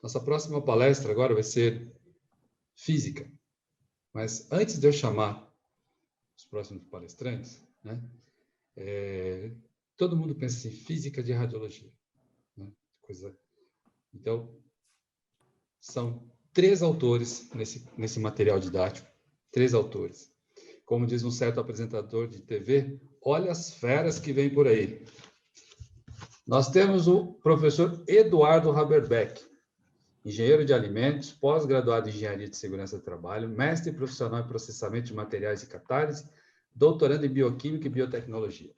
Nossa próxima palestra agora vai ser física. Mas antes de eu chamar os próximos palestrantes, né, todo mundo pensa em física de radiologia. Né? Então, são 3 autores nesse material didático. 3 autores. Como diz um certo apresentador de TV, olha as feras que vêm por aí. Nós temos o professor Eduardo Haberbeck, engenheiro de alimentos, pós-graduado em engenharia de segurança do trabalho, mestre profissional em processamento de materiais e catálise, doutorando em bioquímica e biotecnologia.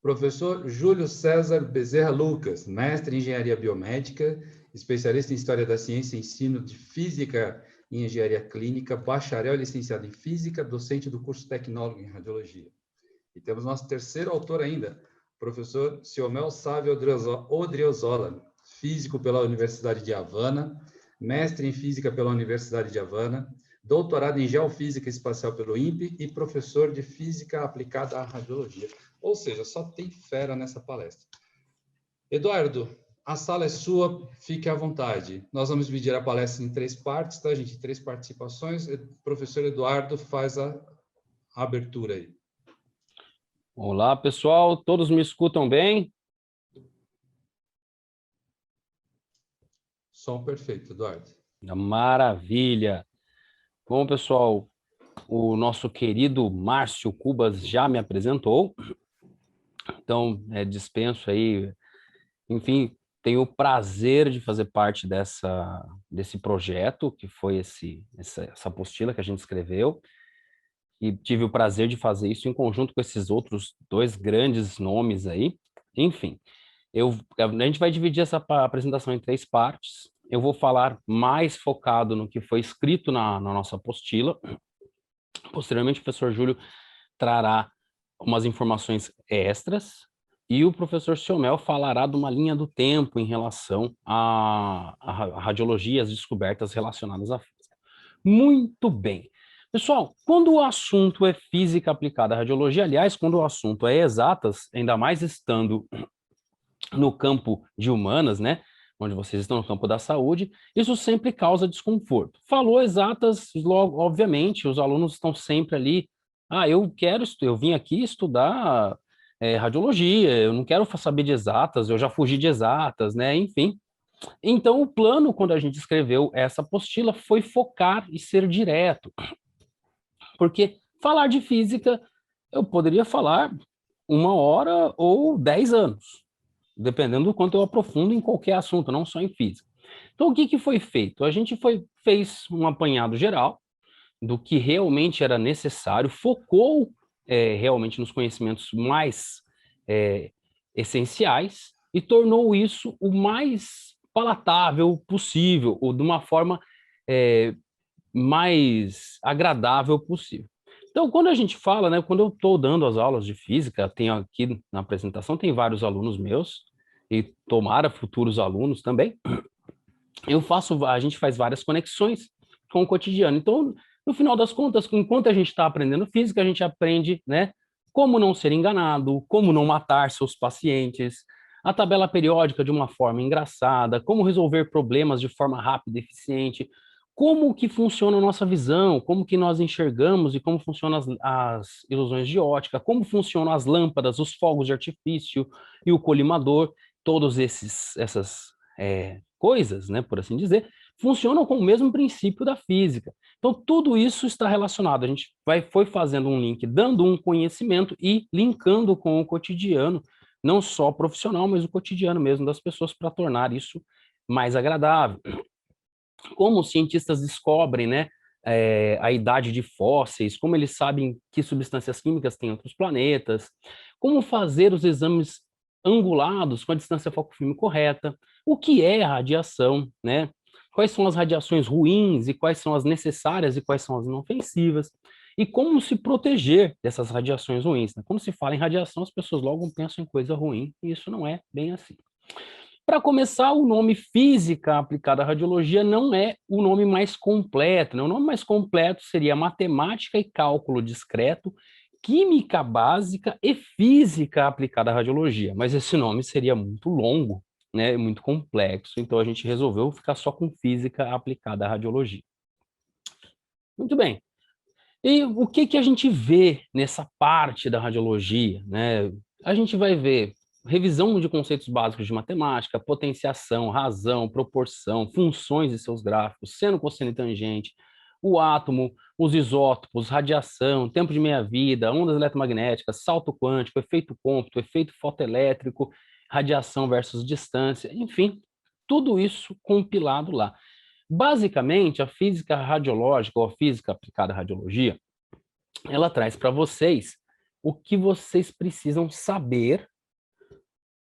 Professor Júlio César Bezerra Lucas, mestre em engenharia biomédica, especialista em história da ciência e ensino de física e engenharia clínica, bacharel e licenciado em física, docente do curso tecnólogo em radiologia. E temos nosso terceiro autor ainda, professor Ciomel Sávio Odriozola, físico pela Universidade de Havana, mestre em física pela Universidade de Havana, doutorado em geofísica espacial pelo INPE e professor de física aplicada à radiologia. Ou seja, só tem fera nessa palestra. Eduardo, a sala é sua, fique à vontade. Nós vamos dividir a palestra em 3 partes, tá, gente? 3 participações. O professor Eduardo faz a abertura aí. Olá, pessoal. Todos me escutam bem? Som perfeito, Eduardo. Maravilha. Bom, pessoal, o nosso querido Márcio Cubas já me apresentou. Então, dispenso aí. Enfim, tenho o prazer de fazer parte desse projeto, que foi essa apostila que a gente escreveu. E tive o prazer de fazer isso em conjunto com esses outros 2 grandes nomes aí. Enfim, a gente vai dividir essa apresentação em 3 partes. Eu vou falar mais focado no que foi escrito na nossa apostila. Posteriormente, o professor Júlio trará umas informações extras e o professor Ciomel falará de uma linha do tempo em relação à radiologia e as descobertas relacionadas à física. Muito bem. Pessoal, quando o assunto é física aplicada à radiologia, aliás, quando o assunto é exatas, ainda mais estando no campo de humanas, né, onde vocês estão no campo da saúde, isso sempre causa desconforto. Falou exatas, logo, obviamente, os alunos estão sempre ali, eu vim aqui estudar radiologia, eu não quero saber de exatas, eu já fugi de exatas, né, enfim. Então, o plano, quando a gente escreveu essa apostila, foi focar e ser direto. Porque falar de física, eu poderia falar 1 hora ou 10 anos, dependendo do quanto eu aprofundo em qualquer assunto, não só em física. Então, o que foi feito? A gente fez um apanhado geral do que realmente era necessário, focou realmente nos conhecimentos mais essenciais e tornou isso o mais palatável possível, ou de uma forma mais agradável possível. Então, quando a gente fala, né, quando eu estou dando as aulas de física, tenho aqui na apresentação, tem vários alunos meus, e tomara futuros alunos também, a gente faz várias conexões com o cotidiano. Então, no final das contas, enquanto a gente está aprendendo física, a gente aprende, né, como não ser enganado, como não matar seus pacientes, a tabela periódica de uma forma engraçada, como resolver problemas de forma rápida e eficiente, como que funciona a nossa visão, como que nós enxergamos e como funcionam as ilusões de ótica, como funcionam as lâmpadas, os fogos de artifício e o colimador, todos essas coisas, né, por assim dizer, funcionam com o mesmo princípio da física. Então, tudo isso está relacionado. A gente foi fazendo um link, dando um conhecimento e linkando com o cotidiano, não só profissional, mas o cotidiano mesmo das pessoas, para tornar isso mais agradável. Como os cientistas descobrem, né, a idade de fósseis, como eles sabem que substâncias químicas têm outros planetas, como fazer os exames angulados com a distância foco-filme correta, o que é a radiação, né? Quais são as radiações ruins e quais são as necessárias e quais são as inofensivas, e como se proteger dessas radiações ruins, né? Quando se fala em radiação, as pessoas logo pensam em coisa ruim, e isso não é bem assim. Para começar, o nome física aplicada à radiologia não é o nome mais completo, né? O nome mais completo seria matemática e cálculo discreto, química básica e física aplicada à radiologia, mas esse nome seria muito longo, né, é muito complexo, então a gente resolveu ficar só com física aplicada à radiologia. Muito bem. E o que que a gente vê nessa parte da radiologia, né? A gente vai ver revisão de conceitos básicos de matemática, potenciação, razão, proporção, funções e seus gráficos, seno, cosseno e tangente, o átomo, os isótopos, radiação, tempo de meia-vida, ondas eletromagnéticas, salto quântico, efeito cômputo, efeito fotoelétrico, radiação versus distância, enfim, tudo isso compilado lá. Basicamente, a física radiológica ou a física aplicada à radiologia, ela traz para vocês o que vocês precisam saber,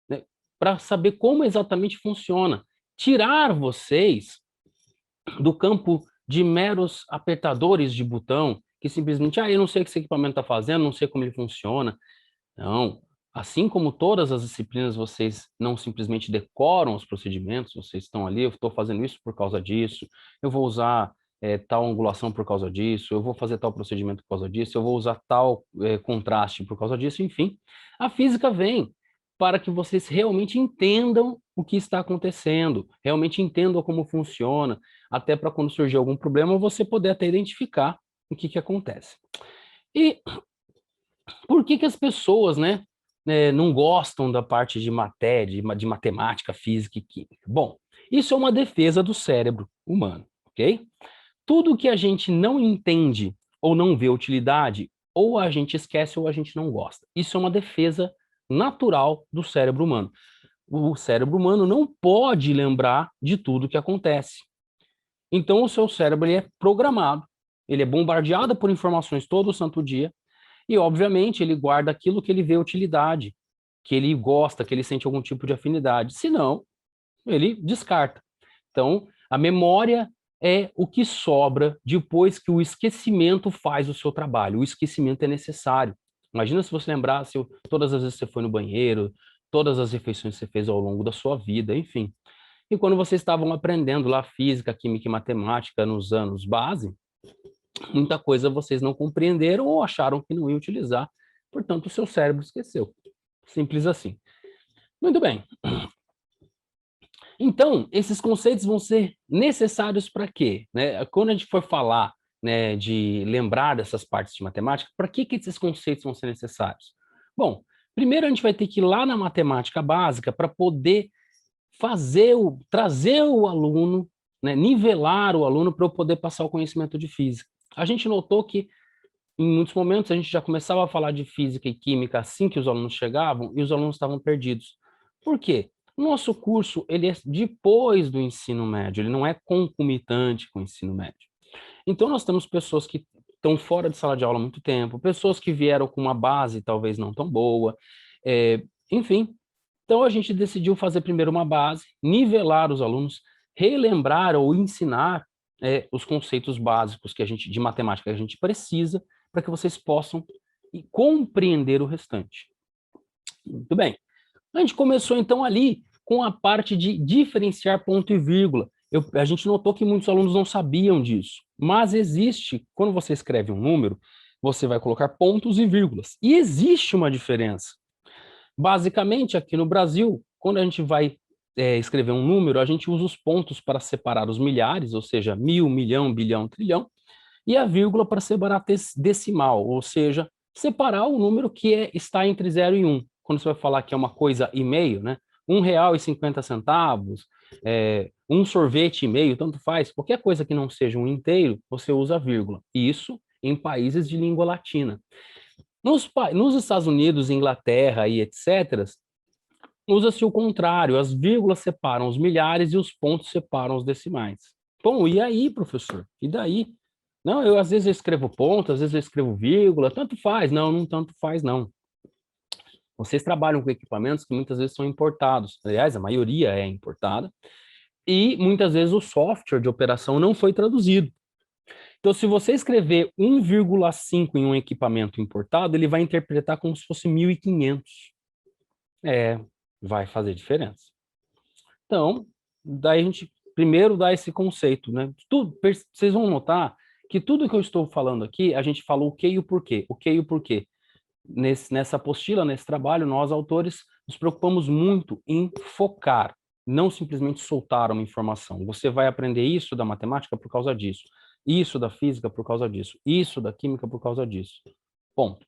né, para saber como exatamente funciona. Tirar vocês do campo de meros apertadores de botão, que simplesmente, eu não sei o que esse equipamento está fazendo, não sei como ele funciona. Não. Assim como todas as disciplinas, vocês não simplesmente decoram os procedimentos, vocês estão ali, eu estou fazendo isso por causa disso, eu vou usar tal angulação por causa disso, eu vou fazer tal procedimento por causa disso, eu vou usar tal contraste por causa disso, enfim. A física vem para que vocês realmente entendam o que está acontecendo, realmente entendam como funciona, até para quando surgir algum problema, você poder até identificar o que acontece. E por que as pessoas, né, não gostam da parte de matéria, de matemática, física e química? Bom, isso é uma defesa do cérebro humano, ok? Tudo que a gente não entende ou não vê utilidade, ou a gente esquece ou a gente não gosta. Isso é uma defesa natural do cérebro humano. O cérebro humano não pode lembrar de tudo que acontece. Então, o seu cérebro ele é programado, ele é bombardeado por informações todo santo dia, e, obviamente, ele guarda aquilo que ele vê utilidade, que ele gosta, que ele sente algum tipo de afinidade. Se não, ele descarta. Então, a memória é o que sobra depois que o esquecimento faz o seu trabalho. O esquecimento é necessário. Imagina se você lembrasse todas as vezes que você foi no banheiro, todas as refeições que você fez ao longo da sua vida, enfim. E quando vocês estavam aprendendo lá física, química e matemática nos anos base, muita coisa vocês não compreenderam ou acharam que não ia utilizar, portanto, o seu cérebro esqueceu. Simples assim. Muito bem. Então, esses conceitos vão ser necessários para quê? Né? Quando a gente for falar, né, de lembrar dessas partes de matemática, para que esses conceitos vão ser necessários? Bom, primeiro a gente vai ter que ir lá na matemática básica para poder trazer o aluno, né, nivelar o aluno para eu poder passar o conhecimento de física. A gente notou que em muitos momentos a gente já começava a falar de física e química assim que os alunos chegavam e os alunos estavam perdidos. Por quê? Nosso curso ele é depois do ensino médio, ele não é concomitante com o ensino médio. Então nós temos pessoas que estão fora de sala de aula há muito tempo, pessoas que vieram com uma base talvez não tão boa, enfim. Então a gente decidiu fazer primeiro uma base, nivelar os alunos, relembrar ou ensinar os conceitos básicos que de matemática que a gente precisa para que vocês possam compreender o restante. Muito bem. A gente começou, então, ali com a parte de diferenciar ponto e vírgula. A gente notou que muitos alunos não sabiam disso, mas existe, quando você escreve um número, você vai colocar pontos e vírgulas, e existe uma diferença. Basicamente, aqui no Brasil, quando a gente vai escrever um número, a gente usa os pontos para separar os milhares, ou seja, 1000, milhão, bilhão, trilhão, e a vírgula para separar decimal, ou seja, separar o número que está entre 0 e 1. Quando você vai falar que é uma coisa e meio, né? R$1,50, um sorvete e meio, tanto faz. Qualquer coisa que não seja um inteiro, você usa a vírgula. Isso em países de língua latina. Nos Estados Unidos, Inglaterra e etc., usa-se o contrário. As vírgulas separam os milhares e os pontos separam os decimais. Bom, e aí, professor? E daí? Não, às vezes eu escrevo ponto, às vezes eu escrevo vírgula, tanto faz. Não, não tanto faz, não. Vocês trabalham com equipamentos que muitas vezes são importados. Aliás, a maioria é importada. E muitas vezes o software de operação não foi traduzido. Então, se você escrever 1,5 em um equipamento importado, ele vai interpretar como se fosse 1500. Vai fazer diferença. Então, daí a gente primeiro dá esse conceito, né? Vocês vão notar que tudo que eu estou falando aqui, a gente falou o que e o porquê. O que e o porquê. Nessa apostila, nesse trabalho, nós, autores, nos preocupamos muito em focar. não simplesmente soltar uma informação. Você vai aprender isso da matemática por causa disso, isso da física por causa disso, isso da química por causa disso. Bom,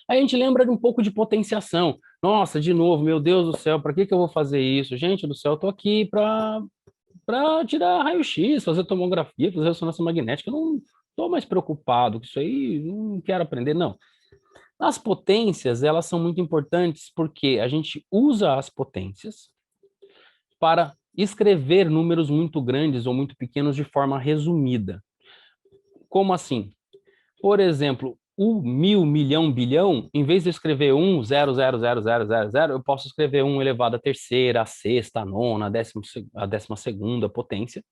aí a gente lembra de um pouco de potenciação. Nossa, de novo, meu Deus do céu, para que eu vou fazer isso? Gente do céu, eu tô aqui para tirar raio-x, fazer tomografia, fazer ressonância magnética. Eu não estou mais preocupado com isso aí, não quero aprender, não. As potências, elas são muito importantes porque a gente usa as potências para escrever números muito grandes ou muito pequenos de forma resumida. Como assim? Por exemplo, o 1000, milhão, bilhão, em vez de escrever 1, 0, 0, 0, 0, 0, 0, eu posso escrever 1 elevado à terceira, à sexta, à nona, à 12ª potência.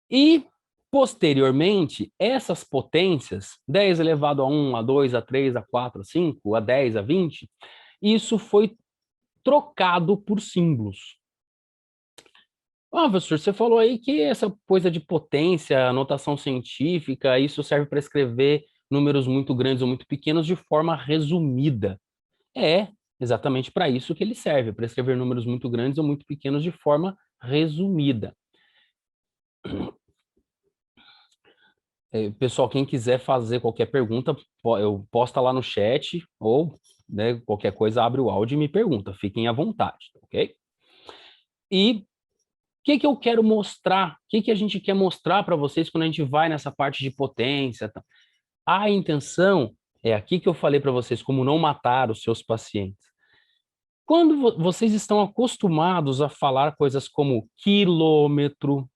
E, posteriormente, essas potências, 10 elevado a 1, a 2, a 3, a 4, a 5, a 10, a 20, isso foi trocado por símbolos. Professor, você falou aí que essa coisa de potência, notação científica, isso serve para escrever números muito grandes ou muito pequenos de forma resumida. É exatamente para isso que ele serve, para escrever números muito grandes ou muito pequenos de forma resumida. Pessoal, quem quiser fazer qualquer pergunta, eu posta lá no chat ou, né, qualquer coisa, abre o áudio e me pergunta. Fiquem à vontade, ok? E o que eu quero mostrar? O que a gente quer mostrar para vocês quando a gente vai nessa parte de potência? Tá? A intenção é aqui que eu falei para vocês, como não matar os seus pacientes. Quando vocês estão acostumados a falar coisas como quilômetro,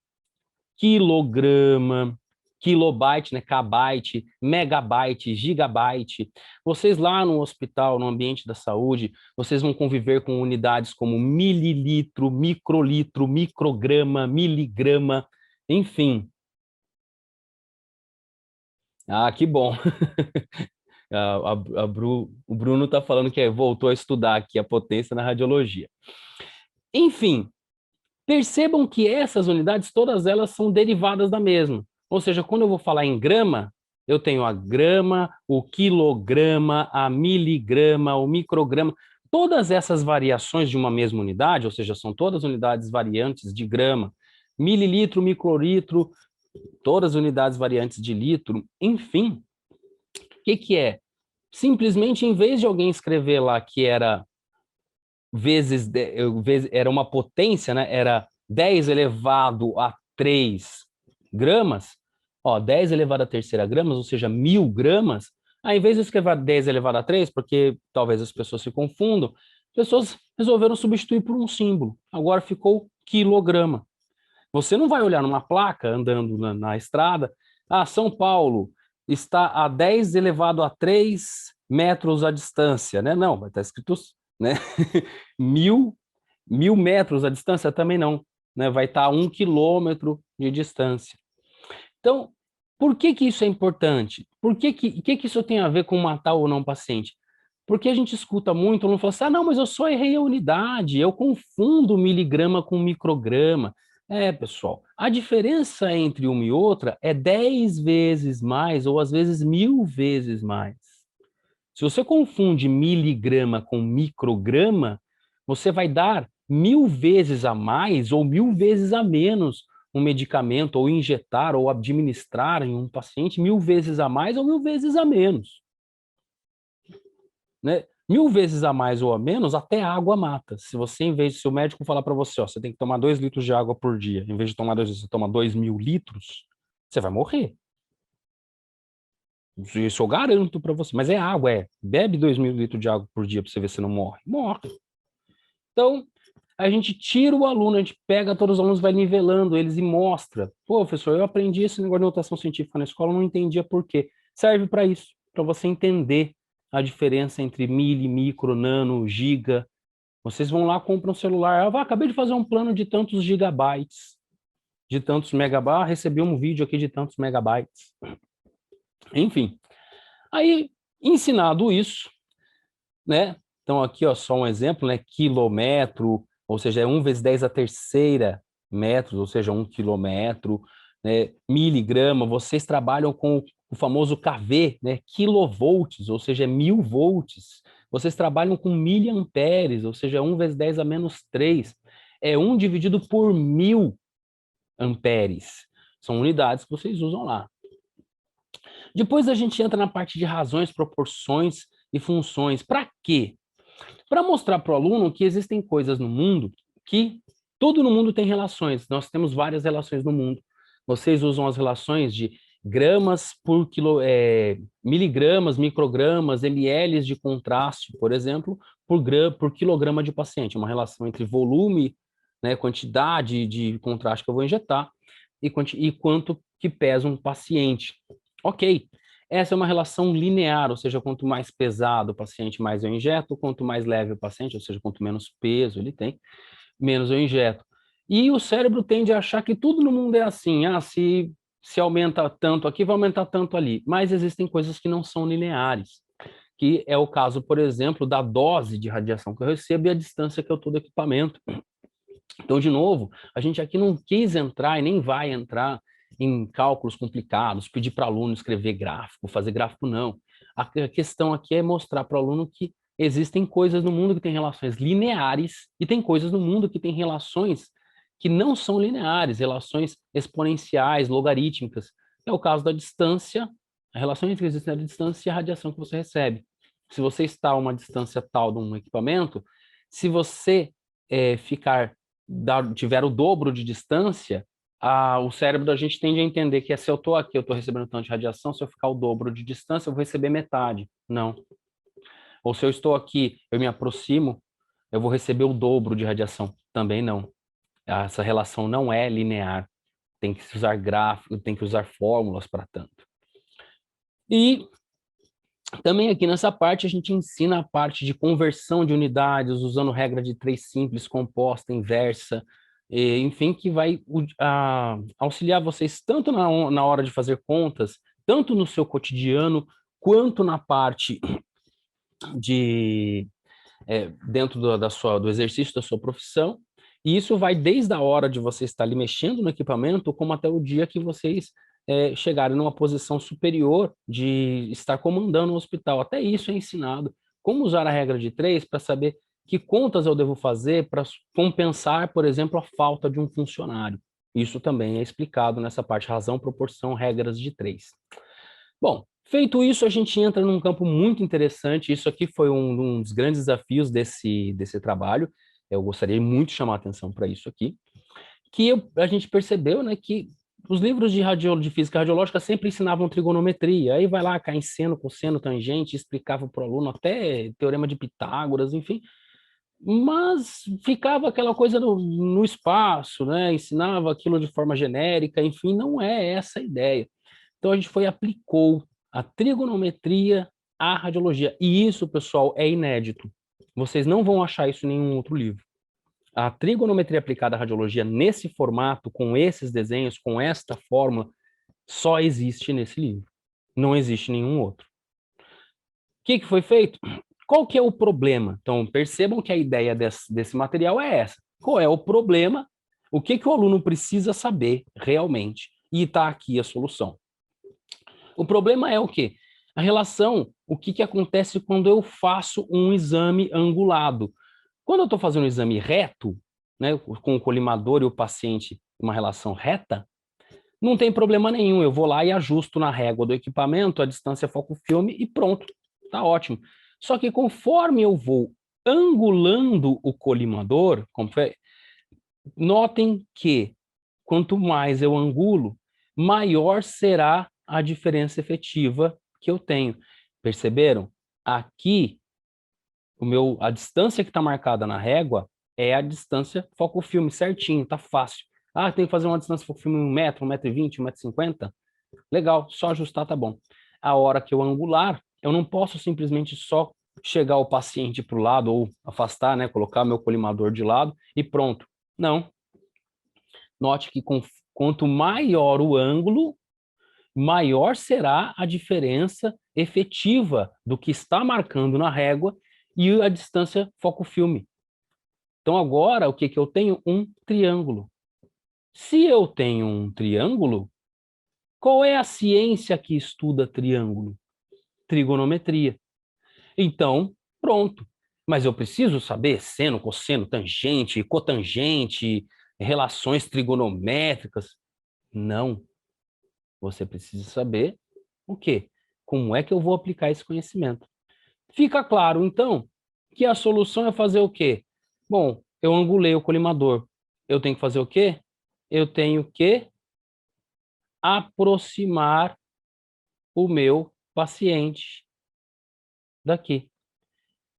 quilograma, kilobyte, né, kbyte, megabyte, gigabyte. Vocês lá no hospital, no ambiente da saúde, vocês vão conviver com unidades como mililitro, microlitro, micrograma, miligrama, enfim. Ah, que bom. O Bruno está falando que voltou a estudar aqui a potência na radiologia. Enfim, percebam que essas unidades, todas elas são derivadas da mesma. Ou seja, quando eu vou falar em grama, eu tenho a grama, o quilograma, a miligrama, o micrograma. Todas essas variações de uma mesma unidade, ou seja, são todas unidades variantes de grama, mililitro, microlitro, todas as unidades variantes de litro, enfim. O que é? Simplesmente, em vez de alguém escrever lá que era era uma potência, né? Era 10 elevado a 3 gramas, 10 elevado a terceira gramas, ou seja, 1000 gramas, ao invés de escrever 10 elevado a 3, porque talvez as pessoas se confundam, as pessoas resolveram substituir por um símbolo. Agora ficou quilograma. Você não vai olhar numa placa andando na estrada, São Paulo está a 10 elevado a 3 metros à distância, né? Não, vai estar escrito, né? 1000 metros à distância também não, né? Vai estar a 1 quilômetro de distância. Então, por que isso é importante? Por que isso tem a ver com matar ou não paciente? Porque a gente escuta muito, não fala assim, não, mas eu só errei a unidade, eu confundo miligrama com micrograma. Pessoal, a diferença entre uma e outra é 10 vezes mais, ou às vezes 1000 vezes mais. Se você confunde miligrama com micrograma, você vai dar 1000 vezes a mais ou 1000 vezes a menos um medicamento, ou injetar, ou administrar em um paciente 1000 vezes a mais ou 1000 vezes a menos. Né? 1000 vezes a mais ou a menos, até água mata. Se você, se o médico falar para você, você tem que tomar 2 litros de água por dia, em vez de tomar 2 litros, você toma 2000 litros, você vai morrer. Isso eu garanto para você. Mas é água, bebe 2000 litros de água por dia para você ver se não morre. Morre. Então, a gente tira o aluno, a gente pega todos os alunos, vai nivelando eles e mostra. Pô, professor, eu aprendi esse negócio de notação científica na escola, não entendia por quê. Serve para isso, para você entender a diferença entre mili, micro, nano, giga. Vocês vão lá, compram um celular. Acabei de fazer um plano de tantos gigabytes, de tantos megabytes, recebi um vídeo aqui de tantos megabytes. Enfim, aí, ensinado isso, né? Então, aqui, só um exemplo, né? Quilômetro, ou seja, é 1 vezes 10 a terceira metros, ou seja, 1 quilômetro, né? Miligrama, vocês trabalham com o famoso kV, né? Kilovolts, ou seja, é 1000 volts. Vocês trabalham com miliamperes, ou seja, 1 vezes 10 a menos 3. é 1 dividido por 1000 amperes. São unidades que vocês usam lá. Depois a gente entra na parte de razões, proporções e funções. Para quê? Para mostrar para o aluno que existem coisas no mundo que tudo no mundo tem relações. Nós temos várias relações no mundo. Vocês usam as relações de gramas por miligramas, microgramas, ml de contraste, por exemplo, por quilograma de paciente. Uma relação entre volume, né, quantidade de contraste que eu vou injetar e quanto que pesa um paciente. Ok. Essa é uma relação linear, ou seja, quanto mais pesado o paciente, mais eu injeto, quanto mais leve o paciente, ou seja, quanto menos peso ele tem, menos eu injeto. E o cérebro tende a achar que tudo no mundo é assim, se aumenta tanto aqui, vai aumentar tanto ali. Mas existem coisas que não são lineares, que é o caso, por exemplo, da dose de radiação que eu recebo e a distância que eu estou do equipamento. Então, de novo, a gente aqui não quis entrar e nem vai entrar em cálculos complicados, pedir para o aluno escrever gráfico, fazer gráfico, não. A questão aqui é mostrar para o aluno que existem coisas no mundo que têm relações lineares e tem coisas no mundo que têm relações que não são lineares, relações exponenciais, logarítmicas. É o caso da distância, a relação entre a distância e a radiação que você recebe. Se você está a uma distância tal de um equipamento, se você tiver o dobro de distância, o cérebro da gente tende a entender que se eu estou aqui, eu estou recebendo tanto de radiação, se eu ficar o dobro de distância, eu vou receber metade. Não. Ou se eu estou aqui, eu me aproximo, eu vou receber o dobro de radiação. Também não. Essa relação não é linear. Tem que usar gráfico, tem que usar fórmulas para tanto. E também aqui nessa parte a gente ensina a parte de conversão de unidades, usando regra de 3 simples, composta, inversa, enfim, que vai auxiliar vocês tanto na hora de fazer contas, tanto no seu cotidiano, quanto na parte de dentro do exercício da sua profissão. E isso vai desde a hora de você estar ali mexendo no equipamento, como até o dia que vocês chegarem numa posição superior de estar comandando o hospital. Até isso é ensinado. Como usar a regra de 3 para saber que contas eu devo fazer para compensar, por exemplo, a falta de um funcionário. Isso também é explicado nessa parte, razão, proporção, regras de 3. Bom, feito isso, a gente entra num campo muito interessante. Isso aqui foi um dos grandes desafios desse trabalho. Eu gostaria muito de chamar a atenção para isso aqui, que a gente percebeu, né, que os livros de física radiológica sempre ensinavam trigonometria, aí vai lá, cai em seno, cosseno, tangente, explicava para o aluno até teorema de Pitágoras, enfim, mas ficava aquela coisa no espaço, né, ensinava aquilo de forma genérica, enfim, não é essa a ideia. Então a gente aplicou a trigonometria à radiologia, e isso, pessoal, é inédito. Vocês não vão achar isso em nenhum outro livro. A trigonometria aplicada à radiologia nesse formato, com esses desenhos, com esta fórmula, só existe nesse livro. Não existe nenhum outro. O que foi feito? Qual que é o problema? Então, percebam que a ideia desse material é essa. Qual é o problema? O que o aluno precisa saber realmente? E está aqui a solução. O problema é o quê? A relação, o que acontece quando eu faço um exame angulado. Quando eu estou fazendo um exame reto, né, com o colimador e o paciente, uma relação reta, não tem problema nenhum. Eu vou lá e ajusto na régua do equipamento a distância foco-filme e pronto, tá ótimo. Só que conforme eu vou angulando o colimador, notem que quanto mais eu angulo, maior será a diferença efetiva que eu tenho. Perceberam? Aqui, a distância que está marcada na régua é a distância foco-filme, certinho, tá fácil. Tem que fazer uma distância foco-filme 1 metro, 1,20 m, 1,50 m? Legal, só ajustar tá bom. A hora que eu angular, eu não posso simplesmente só chegar o paciente para o lado ou afastar, né, colocar meu colimador de lado e pronto. Não. Note que quanto maior o ângulo, maior será a diferença efetiva do que está marcando na régua e a distância foco-filme. Então, agora, o que eu tenho? Um triângulo. Se eu tenho um triângulo, qual é a ciência que estuda triângulo? Trigonometria. Então, pronto. Mas eu preciso saber seno, cosseno, tangente, cotangente, relações trigonométricas? Não. Você precisa saber o quê? Como é que eu vou aplicar esse conhecimento? Fica claro, então, que a solução é fazer o quê? Bom, eu angulei o colimador. Eu tenho que fazer o quê? Eu tenho que aproximar o meu paciente daqui.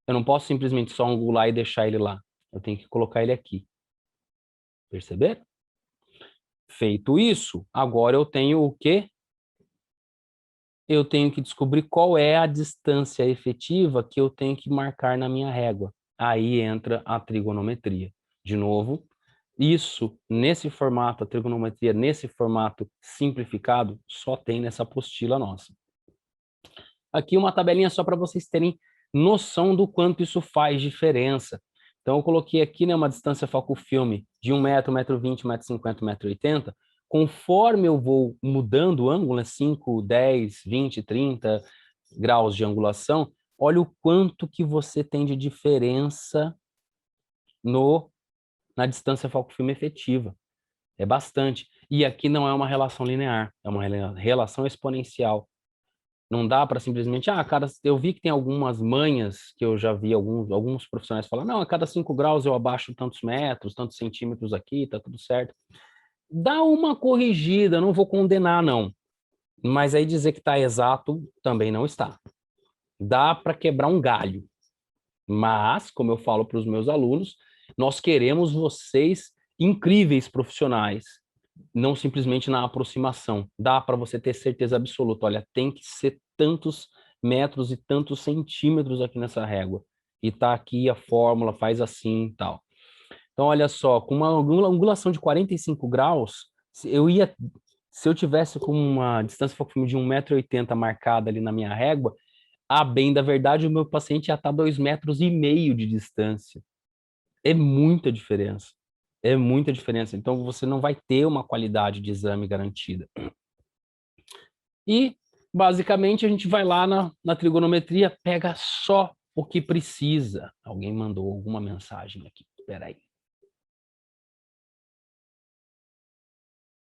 Eu não posso simplesmente só angular e deixar ele lá. Eu tenho que colocar ele aqui. Perceber? Feito isso, agora eu tenho o quê? Eu tenho que descobrir qual é a distância efetiva que eu tenho que marcar na minha régua. Aí entra a trigonometria. De novo, isso, nesse formato, a trigonometria, nesse formato simplificado, só tem nessa apostila nossa. Aqui uma tabelinha só para vocês terem noção do quanto isso faz diferença. Então, eu coloquei aqui, né, uma distância foco-filme de 1 metro, 1,20 m, 1,50 m, 1,80 m. Conforme eu vou mudando o ângulo, né, 5, 10, 20, 30 graus de angulação, olha o quanto que você tem de diferença na distância foco-filme efetiva. É bastante. E aqui não é uma relação linear, é uma relação exponencial. Não dá para simplesmente, cara, eu vi que tem algumas manhas que eu já vi alguns profissionais falar, não, a cada 5 graus eu abaixo tantos metros, tantos centímetros aqui, tá tudo certo. Dá uma corrigida, não vou condenar, não. Mas aí dizer que está exato também não está. Dá para quebrar um galho. Mas, como eu falo para os meus alunos, nós queremos vocês incríveis profissionais, não simplesmente na aproximação. Dá para você ter certeza absoluta, olha, tem que ser tantos metros e tantos centímetros aqui nessa régua. E tá aqui a fórmula, faz assim e tal. Então, olha só, com uma angulação de 45 graus, se eu tivesse com uma distância foco-filme de 1,80 m marcada ali na minha régua, a bem da verdade, o meu paciente já está 2,5 metros de distância. É muita diferença. É muita diferença. Então, você não vai ter uma qualidade de exame garantida. E, basicamente, a gente vai lá na trigonometria, pega só o que precisa. Alguém mandou alguma mensagem aqui. Espera aí.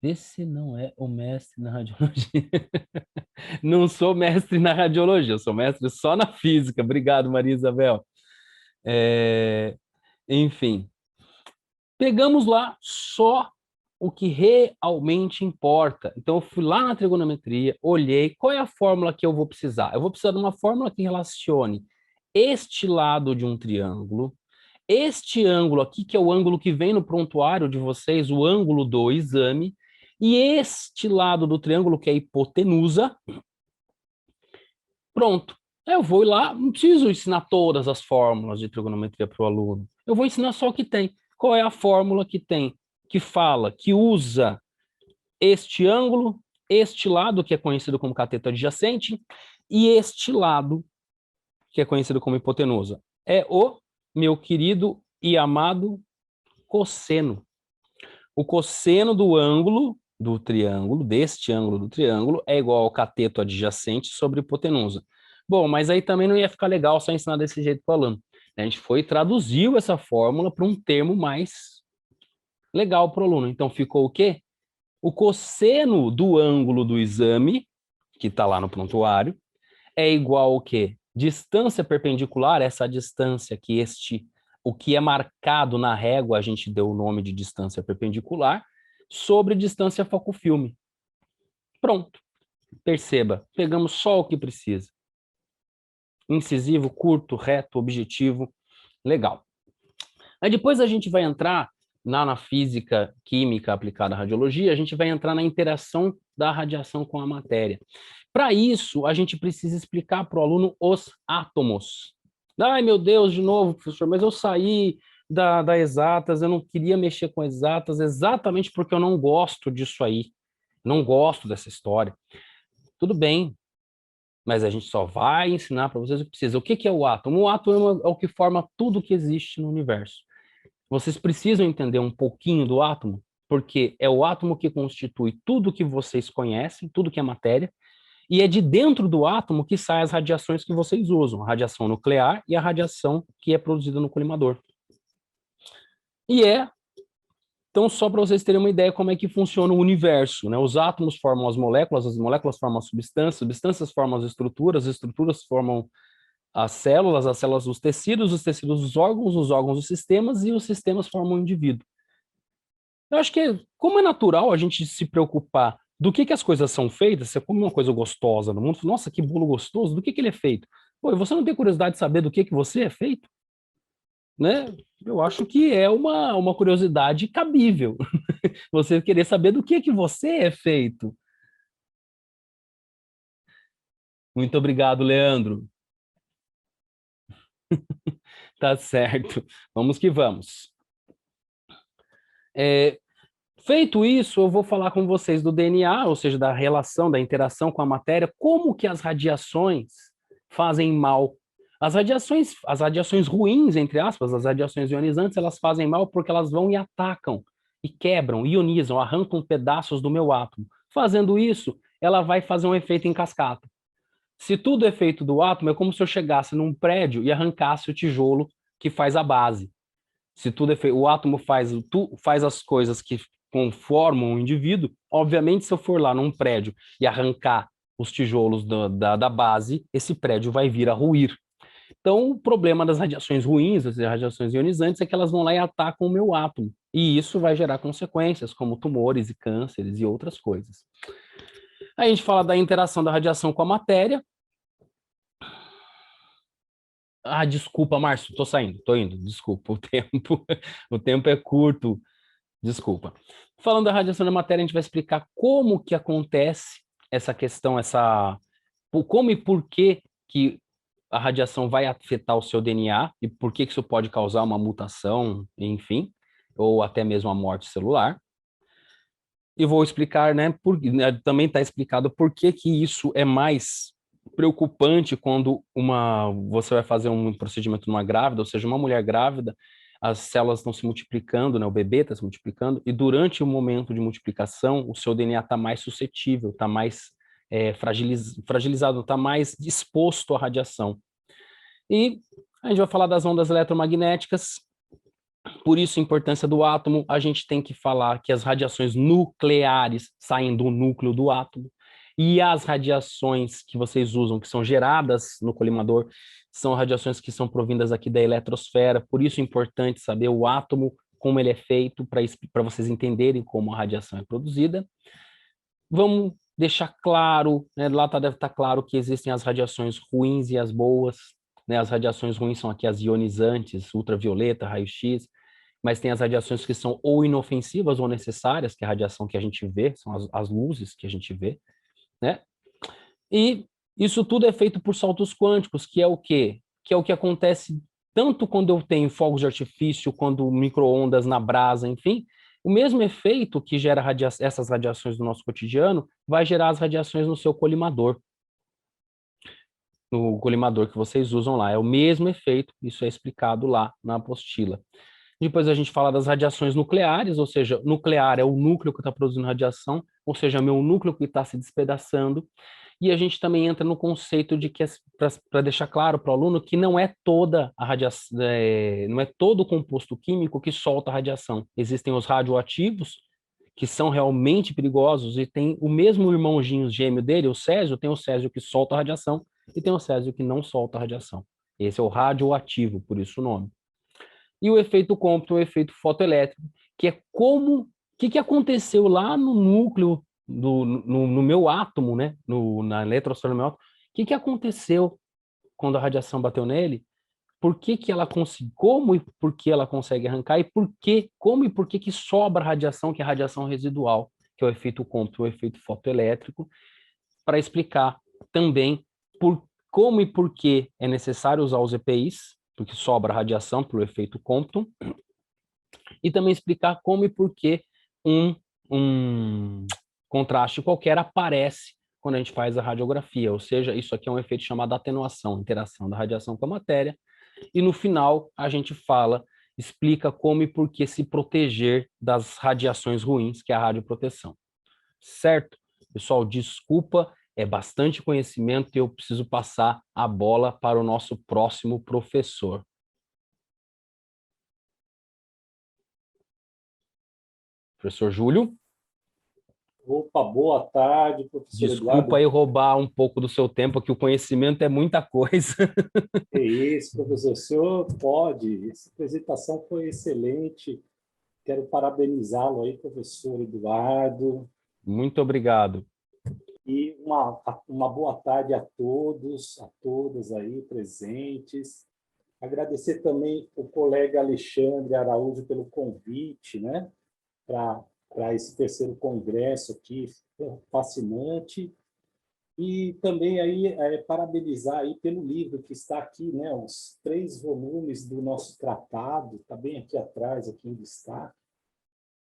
Esse não é o mestre na radiologia. Não sou mestre na radiologia, eu sou mestre só na física. Obrigado, Maria Isabel. Enfim, pegamos lá só o que realmente importa. Então, eu fui lá na trigonometria, olhei qual é a fórmula que eu vou precisar. Eu vou precisar de uma fórmula que relacione este lado de um triângulo, este ângulo aqui, que é o ângulo que vem no prontuário de vocês, o ângulo do exame, e este lado do triângulo, que é a hipotenusa. Pronto. Eu vou lá, não preciso ensinar todas as fórmulas de trigonometria para o aluno. Eu vou ensinar só o que tem. Qual é a fórmula que tem? Que fala, que usa este ângulo, este lado, que é conhecido como cateto adjacente, e este lado, que é conhecido como hipotenusa. É o meu querido e amado cosseno. O cosseno do ângulo do triângulo, deste ângulo do triângulo, é igual ao cateto adjacente sobre hipotenusa. Bom, mas aí também não ia ficar legal só ensinar desse jeito para o aluno. A gente foi e traduziu essa fórmula para um termo mais legal para o aluno. Então ficou o quê? O cosseno do ângulo do exame, que está lá no prontuário, é igual ao quê? Distância perpendicular, essa distância que o que é marcado na régua, a gente deu o nome de distância perpendicular, sobre distância foco-filme. Pronto. Perceba, pegamos só o que precisa. Incisivo, curto, reto, objetivo, legal. Aí depois a gente vai entrar na física química aplicada à radiologia, a gente vai entrar na interação da radiação com a matéria. Para isso, a gente precisa explicar para o aluno os átomos. Ai, meu Deus, de novo, professor, mas eu saí da exatas, eu não queria mexer com exatas exatamente porque eu não gosto disso aí. Não gosto dessa história. Tudo bem, mas a gente só vai ensinar para vocês o que precisa. O que é o átomo? O átomo é o que forma tudo que existe no universo. Vocês precisam entender um pouquinho do átomo, porque é o átomo que constitui tudo que vocês conhecem, tudo que é matéria, E é de dentro do átomo que saem as radiações que vocês usam, a radiação nuclear e a radiação que é produzida no colimador. Então, só para vocês terem uma ideia como é que funciona o universo, né? Os átomos formam as moléculas formam as substâncias formam as estruturas formam as células os tecidos os órgãos os sistemas, e os sistemas formam o indivíduo. Eu acho que, como é natural a gente se preocupar do que as coisas são feitas, você come uma coisa gostosa no mundo, nossa, que bolo gostoso, do que ele é feito? Pô, e você não tem curiosidade de saber do que você é feito? Né? Eu acho que é uma curiosidade cabível. Você querer saber do que você é feito. Muito obrigado, Leandro. Tá certo. Vamos que vamos. Feito isso, eu vou falar com vocês do DNA, ou seja, da relação, da interação com a matéria, como que as radiações fazem mal. As radiações ruins, entre aspas, as radiações ionizantes, elas fazem mal porque elas vão e atacam, e quebram, ionizam, arrancam pedaços do meu átomo. Fazendo isso, ela vai fazer um efeito em cascata. Se tudo é feito do átomo, é como se eu chegasse num prédio e arrancasse o tijolo que faz a base. Se tudo é feito, o átomo faz as coisas que conformam o indivíduo. Obviamente, se eu for lá num prédio e arrancar os tijolos da base, esse prédio vai vir a ruir. Então, o problema das radiações ruins, das radiações ionizantes, é que elas vão lá e atacam o meu átomo. E isso vai gerar consequências, como tumores e cânceres e outras coisas. Aí a gente fala da interação da radiação com a matéria. Ah, desculpa, Márcio, tô indo, desculpa, o tempo é curto, desculpa. Falando da radiação da matéria, a gente vai explicar como que acontece essa questão, como e por que a radiação vai afetar o seu DNA e por que isso pode causar uma mutação, enfim, ou até mesmo a morte celular. E vou explicar, né, também está explicado por que isso é mais preocupante quando você vai fazer um procedimento numa grávida, ou seja, uma mulher grávida, as células estão se multiplicando, né, o bebê está se multiplicando, e durante o momento de multiplicação, o seu DNA está mais suscetível, está mais fragilizado, está mais exposto à radiação. E a gente vai falar das ondas eletromagnéticas. Por isso, a importância do átomo, a gente tem que falar que as radiações nucleares saem do núcleo do átomo, e as radiações que vocês usam, que são geradas no colimador, são radiações que são provindas aqui da eletrosfera. Por isso é importante saber o átomo, como ele é feito, para vocês entenderem como a radiação é produzida. Vamos deixar claro, né, lá deve estar claro que existem as radiações ruins e as boas, né? As radiações ruins são aqui as ionizantes, ultravioleta, raio-x, mas tem as radiações que são ou inofensivas ou necessárias, que é a radiação que a gente vê, são as luzes que a gente vê, né? E isso tudo é feito por saltos quânticos, que é o quê? Que é o que acontece tanto quando eu tenho fogos de artifício, quando micro-ondas na brasa, enfim, o mesmo efeito que gera essas radiações do nosso cotidiano vai gerar as radiações no seu colimador. No colimador que vocês usam lá. É o mesmo efeito, isso é explicado lá na apostila. Depois a gente fala das radiações nucleares, ou seja, nuclear é o núcleo que está produzindo radiação, ou seja, meu núcleo que está se despedaçando. E a gente também entra no conceito de que, para deixar claro para o aluno, que não é toda a radiação, não é todo o composto químico que solta radiação. Existem os radioativos, que são realmente perigosos, e tem o mesmo irmãozinho gêmeo dele, o césio, tem o césio que solta radiação, e tem o césio que não solta radiação. Esse é o radioativo, por isso o nome. E o efeito Compton, o efeito fotoelétrico, que é o que aconteceu lá no núcleo, no meu átomo, né? Na eletrosfera do meu átomo. O que aconteceu quando a radiação bateu nele? Por que ela consegue, como e por que ela consegue arrancar, e como e por que sobra radiação, que é a radiação residual, que é o efeito Compton, o efeito fotoelétrico, para explicar também como e por que é necessário usar os EPIs, porque sobra radiação pelo efeito Compton, e também explicar como e por que um contraste qualquer aparece quando a gente faz a radiografia, ou seja, isso aqui é um efeito chamado atenuação, interação da radiação com a matéria, e no final a gente explica como e por que se proteger das radiações ruins, que é a radioproteção. Certo? Pessoal, desculpa, é bastante conhecimento e eu preciso passar a bola para o nosso próximo professor. Professor Júlio? Opa, boa tarde, professor Desculpa Eduardo. aí roubar um pouco do seu tempo, que o conhecimento é muita coisa. É isso, professor. O senhor pode. Essa apresentação foi excelente. Quero parabenizá-lo aí, professor Eduardo. Muito obrigado. E uma boa tarde a todos, a todas aí presentes. Agradecer também o colega Alexandre Araújo pelo convite, né, para esse terceiro congresso aqui, fascinante. E também aí parabenizar aí pelo livro que está aqui, né, os 3 volumes do nosso tratado, está bem aqui atrás, aqui em destaque.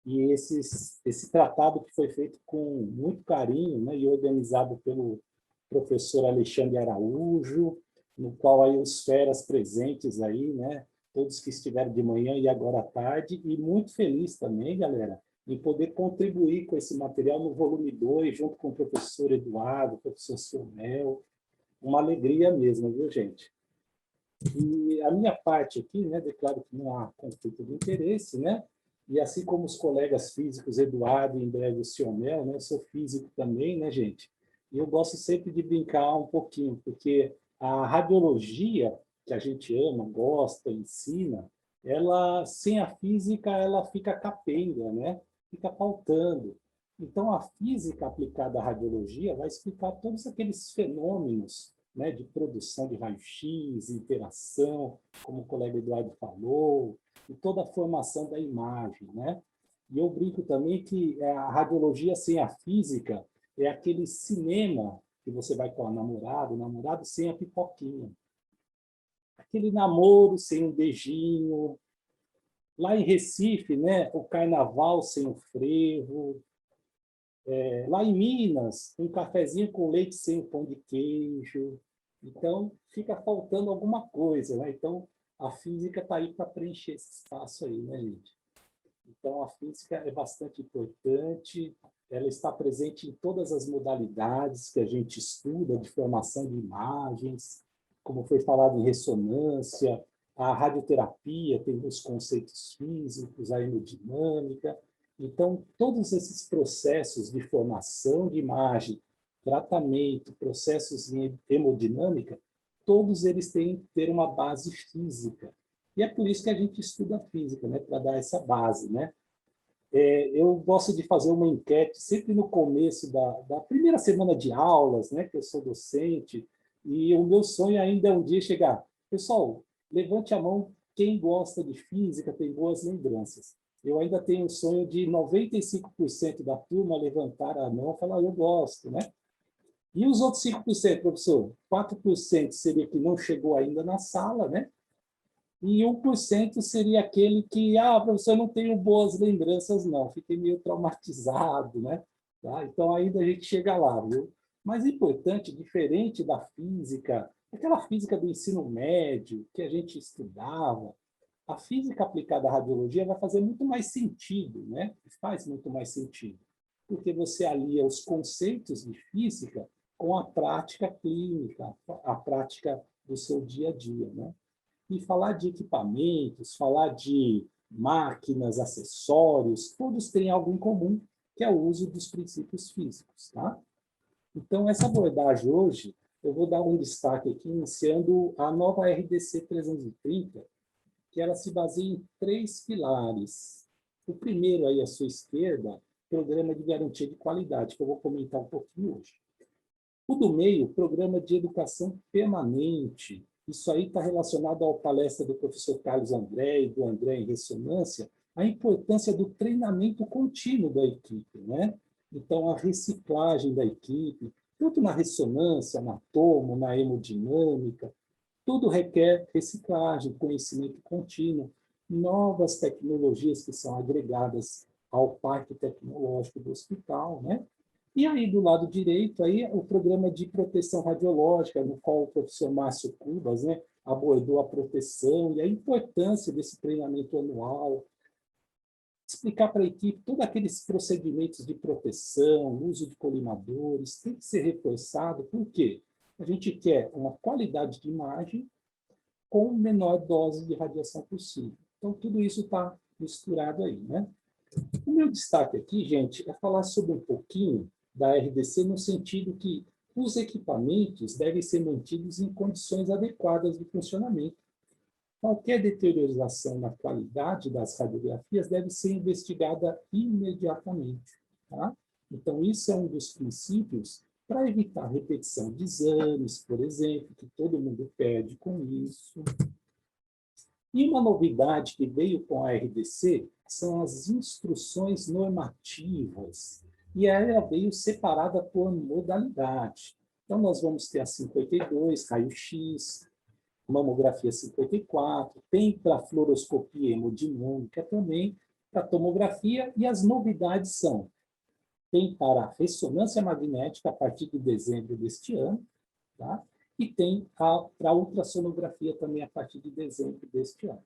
E esse tratado que foi feito com muito carinho, né, e organizado pelo professor Alexandre Araújo, no qual aí os feras presentes aí, né, todos que estiveram de manhã e agora à tarde, e muito feliz também, galera, em poder contribuir com esse material no volume 2, junto com o professor Eduardo, o professor Silmel, uma alegria mesmo, viu, gente? E a minha parte aqui, né, declaro que não há conflito de interesse, né? E assim como os colegas físicos, Eduardo e em breve o Sionel, né? Eu sou físico também, né, gente? E eu gosto sempre de brincar um pouquinho, porque a radiologia, que a gente ama, gosta, ensina, ela, sem a física, ela fica capenga, né? Fica faltando. Então, a física aplicada à radiologia vai explicar todos aqueles fenômenos, né, de produção de raio-x, interação, como o colega Eduardo falou, e toda a formação da imagem, né? E eu brinco também que a radiologia sem a física é aquele cinema que você vai com a namorada, o namorado sem a pipoquinha. Aquele namoro sem um beijinho. Lá em Recife, né, o carnaval sem o frevo. Lá em Minas, um cafezinho com leite sem pão de queijo. Então, fica faltando alguma coisa, né? Então, a física está aí para preencher esse espaço aí, né, gente? Então, a física é bastante importante, ela está presente em todas as modalidades que a gente estuda, de formação de imagens, como foi falado em ressonância, a radioterapia tem os conceitos físicos, a hemodinâmica. Então, todos esses processos de formação de imagem, tratamento, processos em hemodinâmica, todos eles têm que ter uma base física. E é por isso que a gente estuda física, né? Para dar essa base, né? Eu gosto de fazer uma enquete sempre no começo da primeira semana de aulas, né? Que eu sou docente, e o meu sonho ainda é um dia chegar. Pessoal, levante a mão quem gosta de física, tem boas lembranças. Eu ainda tenho o sonho de 95% da turma levantar a mão e falar, eu gosto, né? E os outros 5%, professor? 4% seria que não chegou ainda na sala, né? E 1% seria aquele que, professor, eu não tenho boas lembranças, não, fiquei meio traumatizado, né? Tá? Então, ainda a gente chega lá, viu? Mas é importante, diferente da física, aquela física do ensino médio que a gente estudava, a física aplicada à radiologia vai fazer muito mais sentido, né? Faz muito mais sentido, porque você alia os conceitos de física com a prática clínica, a prática do seu dia a dia, né? E falar de equipamentos, falar de máquinas, acessórios, todos têm algo em comum, que é o uso dos princípios físicos, tá? Então, essa abordagem hoje, eu vou dar um destaque aqui, iniciando a nova RDC 330, que ela se baseia em 3 pilares. O primeiro, aí à sua esquerda, Programa de Garantia de Qualidade, que eu vou comentar um pouquinho hoje. O do meio, Programa de Educação Permanente. Isso aí está relacionado à palestra do professor Carlos André e do André em Ressonância, a importância do treinamento contínuo da equipe, né? Então, a reciclagem da equipe, tanto na ressonância, na tomo, na hemodinâmica, tudo requer reciclagem, conhecimento contínuo, novas tecnologias que são agregadas ao parque tecnológico do hospital, né? E aí, do lado direito, aí, o programa de proteção radiológica, no qual o professor Márcio Cubas, né, abordou a proteção e a importância desse treinamento anual. explicar para a equipe todos aqueles procedimentos de proteção, uso de colimadores, tem que ser reforçado, porque a gente quer uma qualidade de imagem com menor dose de radiação possível. Então, tudo isso está misturado aí, né? O meu destaque aqui, gente, é falar sobre um pouquinho da RDC no sentido que os equipamentos devem ser mantidos em condições adequadas de funcionamento. Qualquer deterioração na qualidade das radiografias deve ser investigada imediatamente. Tá? Então, isso é um dos princípios para evitar repetição de exames, por exemplo, que todo mundo perde com isso. E uma novidade que veio com a RDC são as instruções normativas. E ela veio separada por modalidade. Então, nós vamos ter a 52, raio-x, mamografia 54, tem para fluoroscopia hemodinâmica também, para tomografia, e as novidades são, tem para ressonância magnética a partir de dezembro deste ano, tá? E tem para ultrassonografia também a partir de dezembro deste ano.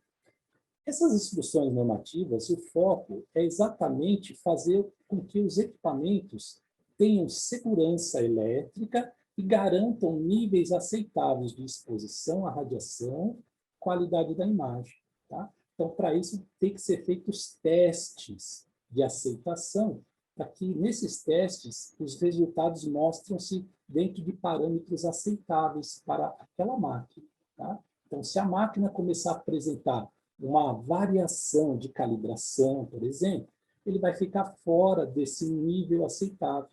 Essas instruções normativas, o foco é exatamente fazer com que os equipamentos tenham segurança elétrica e garantam níveis aceitáveis de exposição à radiação, qualidade da imagem. Tá? Então, para isso, tem que ser feitos testes de aceitação, para que, nesses testes, os resultados mostram-se dentro de parâmetros aceitáveis para aquela máquina. Tá? Então, se a máquina começar a apresentar uma variação de calibração, por exemplo, ele vai ficar fora desse nível aceitável.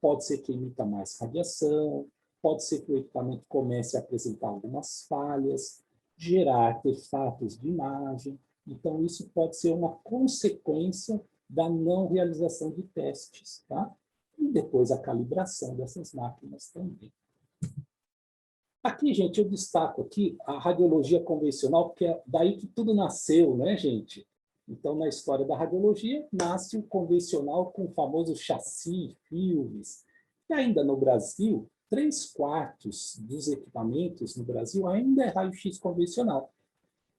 Pode ser que emita mais radiação, pode ser que o equipamento comece a apresentar algumas falhas, gerar artefatos de imagem. Então, isso pode ser uma consequência da não realização de testes, tá? E depois a calibração dessas máquinas também. Aqui, gente, eu destaco aqui a radiologia convencional, porque é daí que tudo nasceu, né, gente? Então, na história da radiologia, nasce o convencional com o famoso chassi, filmes. E ainda no Brasil, 3/4 dos equipamentos no Brasil ainda é raio-x convencional.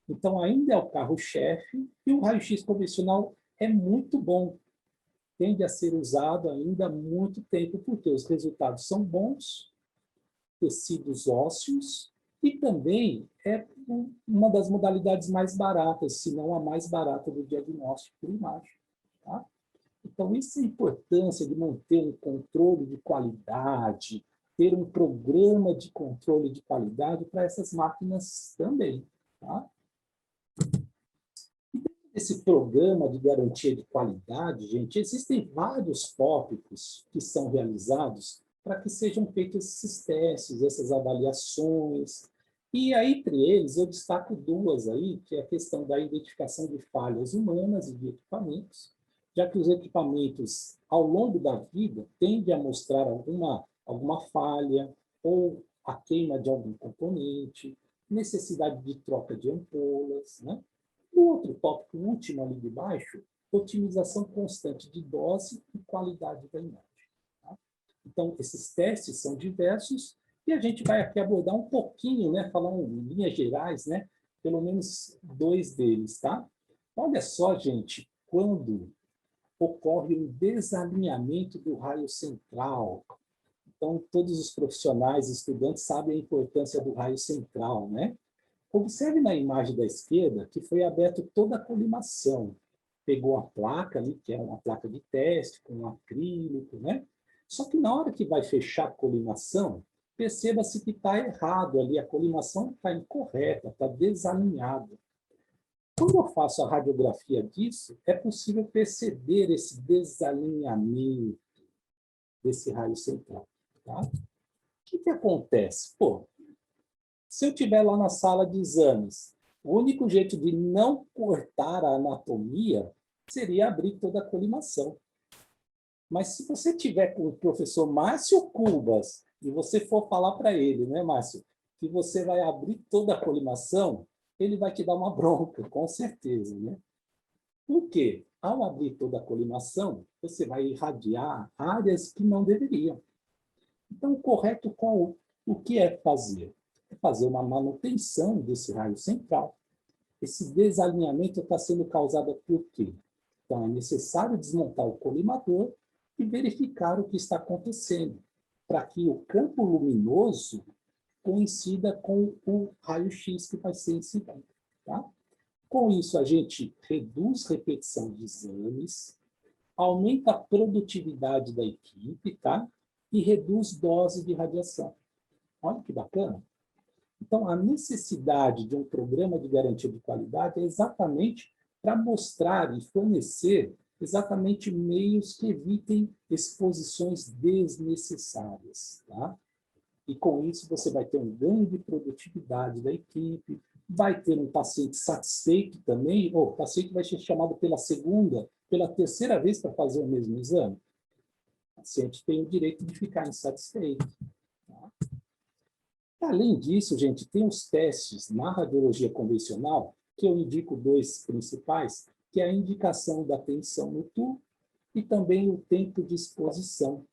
Então, ainda é o carro-chefe, e o raio-x convencional é muito bom. Tende a ser usado ainda há muito tempo, porque os resultados são bons, tecidos ósseos, e também é uma das modalidades mais baratas, se não a mais barata do diagnóstico por imagem. Tá? Então, isso é a importância de manter um controle de qualidade, ter um programa de controle de qualidade para essas máquinas também. Tá? E dentro desse programa de garantia de qualidade, gente, existem vários tópicos que são realizados para que sejam feitos esses testes, essas avaliações. E aí, entre eles, eu destaco duas aí, que é a questão da identificação de falhas humanas e de equipamentos, já que os equipamentos, ao longo da vida, tendem a mostrar alguma falha ou a queima de algum componente, necessidade de troca de ampolas, né? O outro tópico, o último ali de baixo, otimização constante de dose e qualidade da imagem. Então, esses testes são diversos e a gente vai aqui abordar um pouquinho, né, falar em linhas gerais, né, pelo menos 2 deles, tá? Olha só, gente, quando ocorre um desalinhamento do raio central. Então, todos os profissionais, estudantes, sabem a importância do raio central, né? Observe na imagem da esquerda que foi aberta toda a colimação. Pegou a placa ali, que é uma placa de teste, com um acrílico, né? Só que na hora que vai fechar a colimação, perceba-se que está errado ali, a colimação está incorreta, está desalinhada. Quando eu faço a radiografia disso, é possível perceber esse desalinhamento desse raio central. Tá? O que acontece? Pô, se eu estiver lá na sala de exames, o único jeito de não cortar a anatomia seria abrir toda a colimação. Mas se você tiver com o professor Márcio Cubas e você for falar para ele, né, Márcio, que você vai abrir toda a colimação, ele vai te dar uma bronca, com certeza, né? Por quê? Ao abrir toda a colimação, você vai irradiar áreas que não deveriam. Então, o correto o que é fazer? É fazer uma manutenção desse raio central. Esse desalinhamento está sendo causado por quê? Então, é necessário desmontar o colimador e verificar o que está acontecendo, para que o campo luminoso coincida com o raio-x que vai ser incidido. Tá? Com isso, a gente reduz repetição de exames, aumenta a produtividade da equipe, tá? E reduz dose de radiação. Olha que bacana. Então, a necessidade de um programa de garantia de qualidade é exatamente para mostrar e fornecer exatamente meios que evitem exposições desnecessárias. Tá? E com isso você vai ter um ganho de produtividade da equipe, vai ter um paciente satisfeito também, ou o paciente vai ser chamado pela segunda, pela terceira vez para fazer o mesmo exame. O paciente tem o direito de ficar insatisfeito. Tá? Além disso, gente, tem os testes na radiologia convencional, que eu indico dois principais, que é a indicação da tensão no tubo e também o tempo de exposição.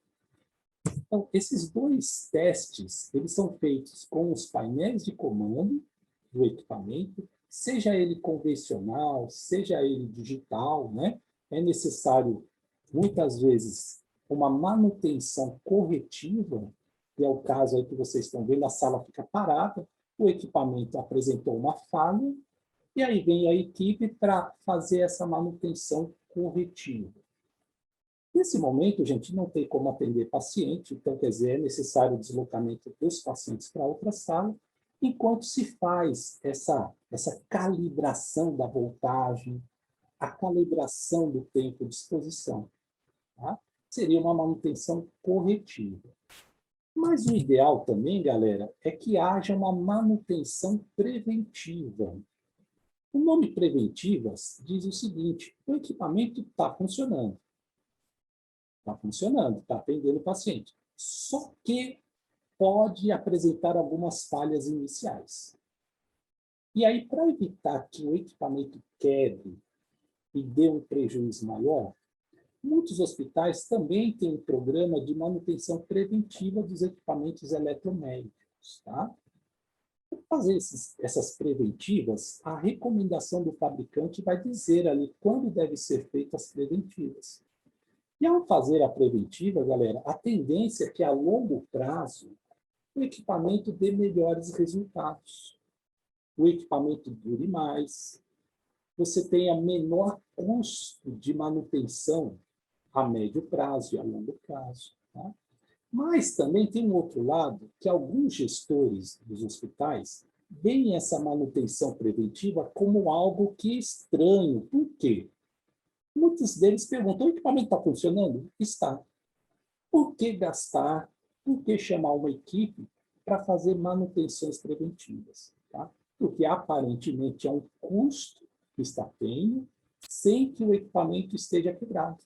Então, esses dois testes, eles são feitos com os painéis de comando do equipamento, seja ele convencional, seja ele digital, né? É necessário, muitas vezes, uma manutenção corretiva, que é o caso aí que vocês estão vendo, a sala fica parada, o equipamento apresentou uma falha, e aí vem a equipe para fazer essa manutenção corretiva. Nesse momento, gente, não tem como atender paciente, então, quer dizer, é necessário o deslocamento dos pacientes para outra sala, enquanto se faz essa calibração da voltagem, a calibração do tempo de exposição. Tá? Seria uma manutenção corretiva. Mas o ideal também, galera, é que haja uma manutenção preventiva. O nome preventivas diz o seguinte: o equipamento está funcionando. Está funcionando, está atendendo o paciente. Só que pode apresentar algumas falhas iniciais. E aí, para evitar que o equipamento quebre e dê um prejuízo maior, muitos hospitais também têm um programa de manutenção preventiva dos equipamentos eletromédicos. Tá? Para fazer essas preventivas, a recomendação do fabricante vai dizer ali quando devem ser feitas as preventivas. E ao fazer a preventiva, galera, a tendência é que a longo prazo o equipamento dê melhores resultados. O equipamento dure mais, você tenha menor custo de manutenção a médio prazo e a longo prazo. Tá? Mas também tem um outro lado, que alguns gestores dos hospitais veem essa manutenção preventiva como algo que é estranho. Por quê? Muitos deles perguntam: o equipamento está funcionando? Está. Por que gastar? Por que chamar uma equipe para fazer manutenções preventivas? Tá? Porque aparentemente é um custo que está tendo sem que o equipamento esteja quebrado.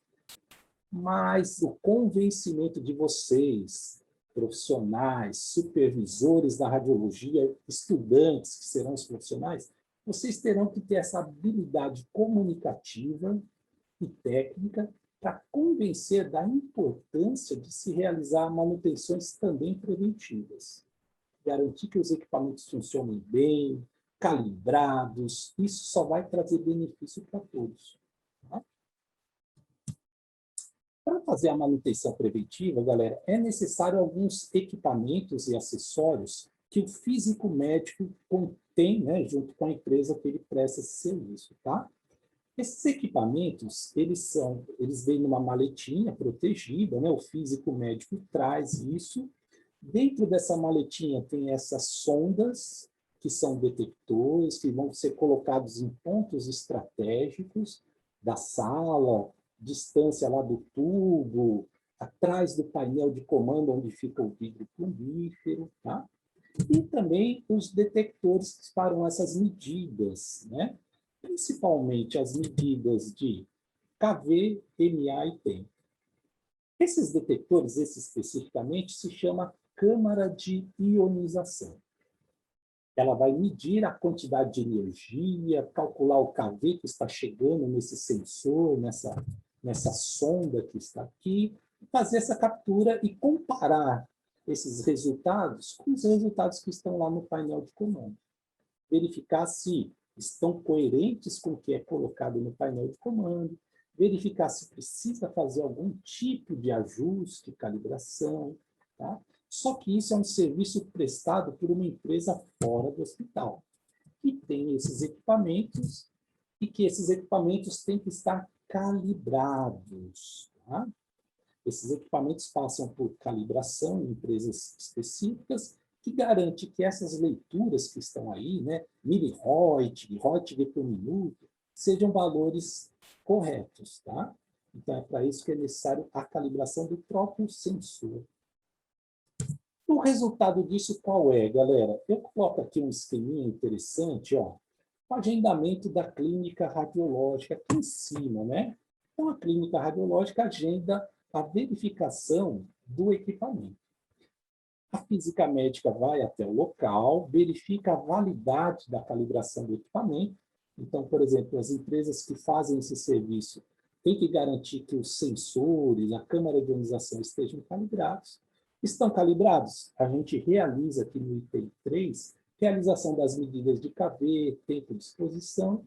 Mas o convencimento de vocês, profissionais, supervisores da radiologia, estudantes que serão os profissionais, vocês terão que ter essa habilidade comunicativa e técnica para convencer da importância de se realizar manutenções também preventivas. Garantir que os equipamentos funcionem bem, calibrados, isso só vai trazer benefício para todos. Tá? Para fazer a manutenção preventiva, galera, é necessário alguns equipamentos e acessórios que o físico médico contém, né, junto com a empresa que ele presta esse serviço, tá? Esses equipamentos, eles vêm numa maletinha protegida, né? O físico médico traz isso. Dentro dessa maletinha tem essas sondas, que são detectores, que vão ser colocados em pontos estratégicos da sala, distância lá do tubo, atrás do painel de comando onde fica o vidro plumbífero, tá? E também os detectores que farão essas medidas, né? Principalmente as medidas de KV, MA e tempo. Esses detectores, esse especificamente, se chama câmara de ionização. Ela vai medir a quantidade de energia, calcular o KV que está chegando nesse sensor, nessa sonda que está aqui, fazer essa captura e comparar esses resultados com os resultados que estão lá no painel de comando. Verificar se estão coerentes com o que é colocado no painel de comando, verificar se precisa fazer algum tipo de ajuste, calibração, tá? Só que isso é um serviço prestado por uma empresa fora do hospital, que tem esses equipamentos e que esses equipamentos têm que estar calibrados, tá? Esses equipamentos passam por calibração em empresas específicas, que garante que essas leituras que estão aí, né, mili-Reutig, Reutig por minuto, sejam valores corretos, tá? Então, é para isso que é necessário a calibração do próprio sensor. O resultado disso qual é, galera? Eu coloco aqui um esqueminha interessante, ó, o agendamento da clínica radiológica aqui em cima, né? Então, a clínica radiológica agenda a verificação do equipamento. A física médica vai até o local, verifica a validade da calibração do equipamento. Então, por exemplo, as empresas que fazem esse serviço têm que garantir que os sensores, a câmara de ionização estejam calibrados. Estão calibrados? A gente realiza aqui no item 3, realização das medidas de KV, tempo de exposição,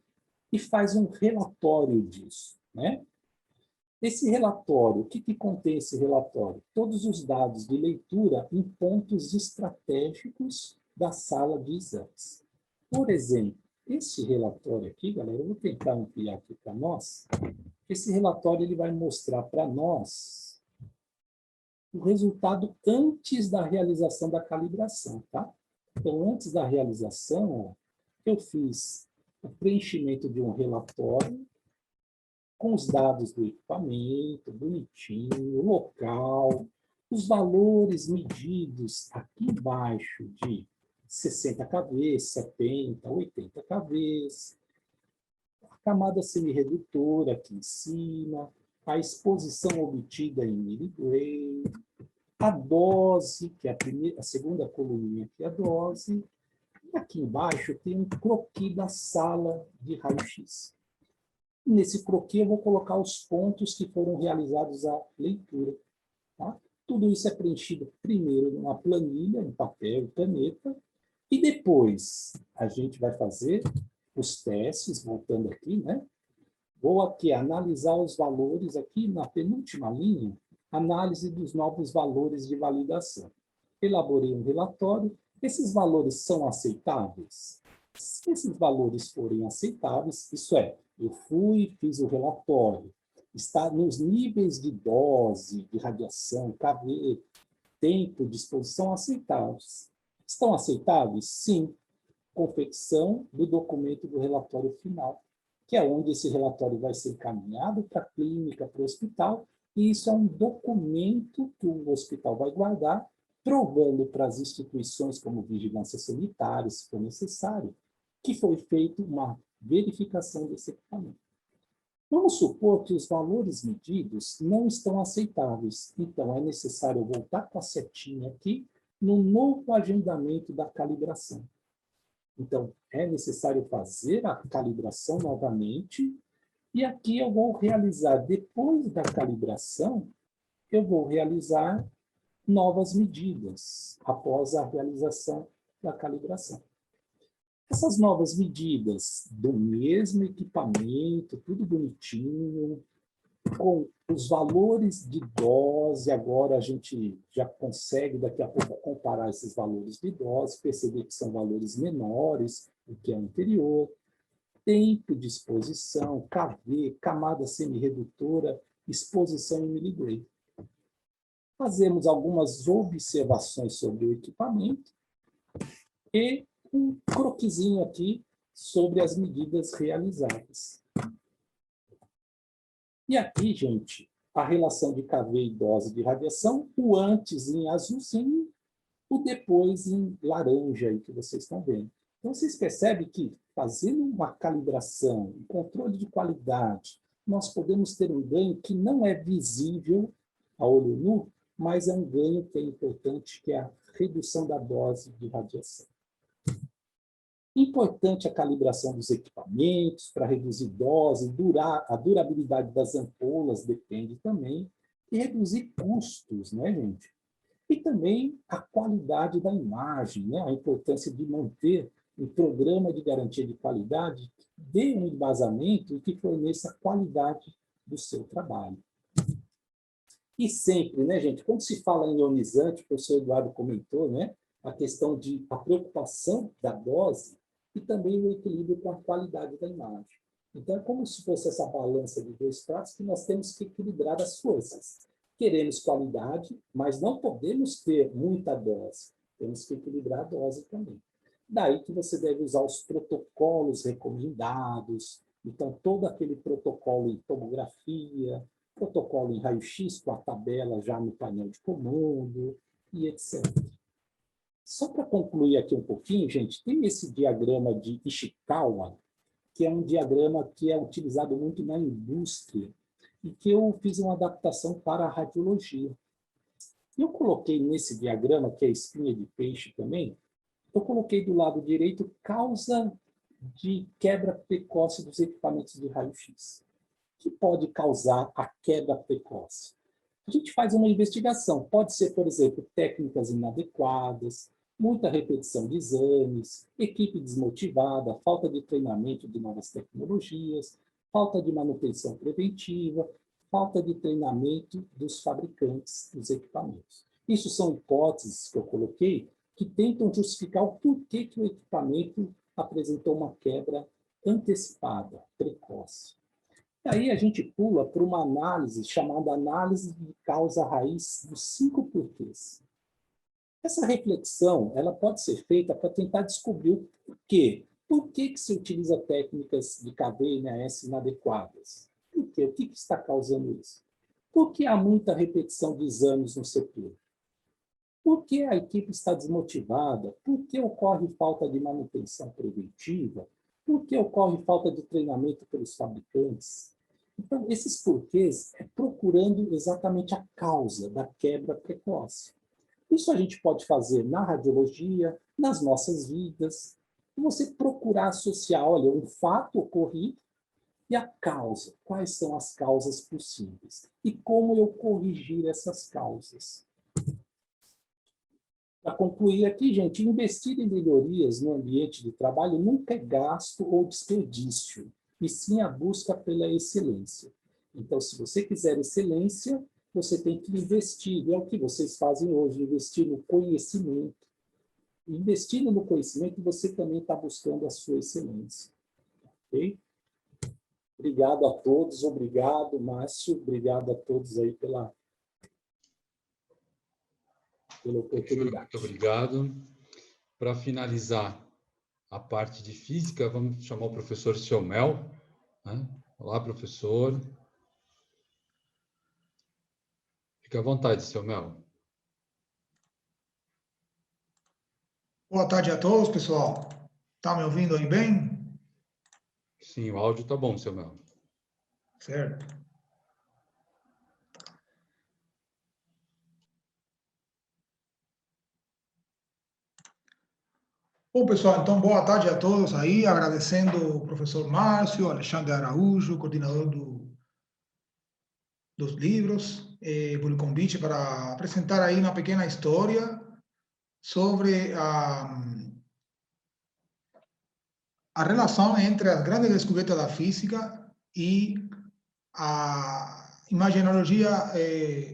e faz um relatório disso, né? Esse relatório, o que contém esse relatório? Todos os dados de leitura em pontos estratégicos da sala de exames. Por exemplo, esse relatório aqui, galera, eu vou tentar ampliar aqui para nós. Esse relatório ele vai mostrar para nós o resultado antes da realização da calibração, tá? Então, antes da realização, ó, eu fiz o preenchimento de um relatório com os dados do equipamento, bonitinho, o local, os valores medidos aqui embaixo de 60 kV, 70, 80 kV, a camada semi-redutora aqui em cima, a exposição obtida em miligray, a dose, que é a segunda coluninha aqui, a dose, e aqui embaixo tem um croquis da sala de raio-x. Nesse croquis, eu vou colocar os pontos que foram realizados a leitura. Tá? Tudo isso é preenchido primeiro numa planilha, em papel e caneta, e depois a gente vai fazer os testes, voltando aqui, né? Vou aqui analisar os valores, aqui na penúltima linha, análise dos novos valores de validação. Elaborei um relatório. Esses valores são aceitáveis? Se esses valores forem aceitáveis, isso é, eu fiz o relatório, está nos níveis de dose, de radiação, KV, tempo de exposição aceitáveis. Estão aceitáveis? Sim. Confecção do documento do relatório final, que é onde esse relatório vai ser encaminhado para a clínica, para o hospital, e isso é um documento que o hospital vai guardar, provando para as instituições como vigilância sanitária, se for necessário, que foi feita uma verificação desse equipamento. Vamos supor que os valores medidos não estão aceitáveis, então é necessário voltar com a setinha aqui no novo agendamento da calibração. Então, é necessário fazer a calibração novamente, e aqui eu vou realizar, depois da calibração, eu vou realizar novas medidas, após a realização da calibração. Essas novas medidas do mesmo equipamento, tudo bonitinho, com os valores de dose, agora a gente já consegue daqui a pouco comparar esses valores de dose, perceber que são valores menores do que a anterior, tempo de exposição, KV, camada semi-redutora, exposição em miligray. Fazemos algumas observações sobre o equipamento e um croquisinho aqui sobre as medidas realizadas. E aqui, gente, a relação de KV e dose de radiação, o antes em azulzinho, o depois em laranja, aí que vocês estão vendo. Então, vocês percebem que, fazendo uma calibração, um controle de qualidade, nós podemos ter um ganho que não é visível a olho nu, mas é um ganho que é importante, que é a redução da dose de radiação. Importante a calibração dos equipamentos para reduzir dose, a durabilidade das ampolas depende também, e reduzir custos, né, gente? E também a qualidade da imagem, né? A importância de manter um programa de garantia de qualidade que dê um embasamento e que forneça qualidade do seu trabalho. E sempre, né, gente, quando se fala em ionizante, o professor Eduardo comentou, né, a questão de a preocupação da dose e também o equilíbrio com a qualidade da imagem. Então, é como se fosse essa balança de dois pratos que nós temos que equilibrar as forças. Queremos qualidade, mas não podemos ter muita dose. Temos que equilibrar a dose também. Daí que você deve usar os protocolos recomendados. Então, todo aquele protocolo em tomografia, protocolo em raio-x com a tabela já no painel de comando e etc. Só para concluir aqui um pouquinho, gente, tem esse diagrama de Ishikawa, que é um diagrama que é utilizado muito na indústria e que eu fiz uma adaptação para a radiologia. Eu coloquei nesse diagrama, que é espinha de peixe também, eu coloquei do lado direito causa de quebra precoce dos equipamentos de raio-x. O que pode causar a quebra precoce? A gente faz uma investigação. Pode ser, por exemplo, técnicas inadequadas, muita repetição de exames, equipe desmotivada, falta de treinamento de novas tecnologias, falta de manutenção preventiva, falta de treinamento dos fabricantes dos equipamentos. Isso são hipóteses que eu coloquei que tentam justificar o porquê que o equipamento apresentou uma quebra antecipada, precoce. E aí a gente pula para uma análise chamada análise de causa raiz dos 5 porquês. Essa reflexão ela pode ser feita para tentar descobrir o porquê. Por que se utiliza técnicas de KV e NAS inadequadas? Por quê? O que está causando isso? Por que há muita repetição de exames no setor? Por que a equipe está desmotivada? Por que ocorre falta de manutenção preventiva? Por que ocorre falta de treinamento pelos fabricantes? Então, esses porquês é procurando exatamente a causa da quebra precoce. Isso a gente pode fazer na radiologia, nas nossas vidas. Você procurar associar, olha, um fato ocorrido e a causa. Quais são as causas possíveis? E como eu corrigir essas causas? Para concluir aqui, gente, investir em melhorias no ambiente de trabalho nunca é gasto ou desperdício, e sim a busca pela excelência. Então, se você quiser excelência, você tem que investir, e é o que vocês fazem hoje, investir no conhecimento. Investindo no conhecimento, você também está buscando a sua excelência. Ok? Obrigado a todos, obrigado, Márcio, obrigado a todos aí pela oportunidade. Muito obrigado. Para finalizar a parte de física, vamos chamar o professor Selmel. Né? Olá, professor. Fique à vontade, Selmel. Boa tarde a todos, pessoal. Tá me ouvindo aí bem? Sim, o áudio está bom, Selmel. Certo. Bom, pessoal, então, boa tarde a todos aí, agradecendo o professor Márcio, Alexandre Araújo, coordenador dos livros, por o convite para apresentar aí uma pequena história sobre a relação entre as grandes descobertas da física e a imagenologia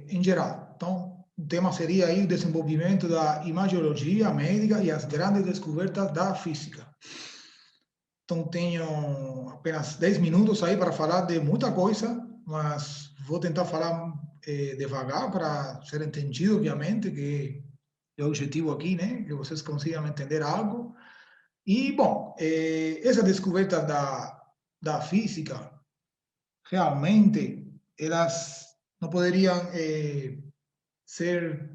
em geral. Então, o tema seria aí o desenvolvimento da imageologia médica e as grandes descobertas da física. Então, tenho apenas 10 minutos aí para falar de muita coisa, mas vou tentar falar devagar para ser entendido, obviamente, que é o objetivo aqui, né? Que vocês consigam entender algo. E, bom, essa descoberta da física, realmente, elas não poderiam ser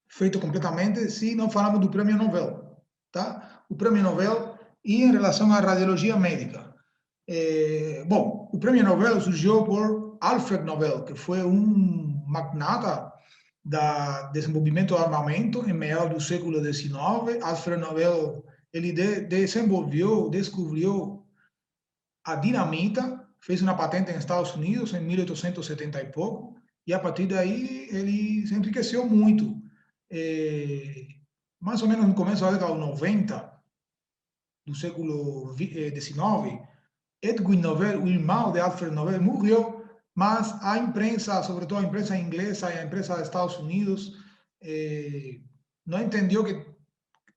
feitas completamente se não falamos do Prêmio Nobel, tá? O Prêmio Nobel e em relação à radiologia médica. Bom, o Prêmio Nobel surgiu por Alfred Nobel, que foi um magnata do desenvolvimento do armamento em meados do século XIX. Alfred Nobel ele descobriu a dinamita, fez uma patente nos Estados Unidos em 1870 e pouco, e a partir daí ele se enriqueceu muito. Mais ou menos no começo da década de 90 do século XIX, Edwin Nobel, o irmão de Alfred Nobel, morreu mas a imprensa, sobretudo a imprensa inglesa e a imprensa dos Estados Unidos, não entendeu que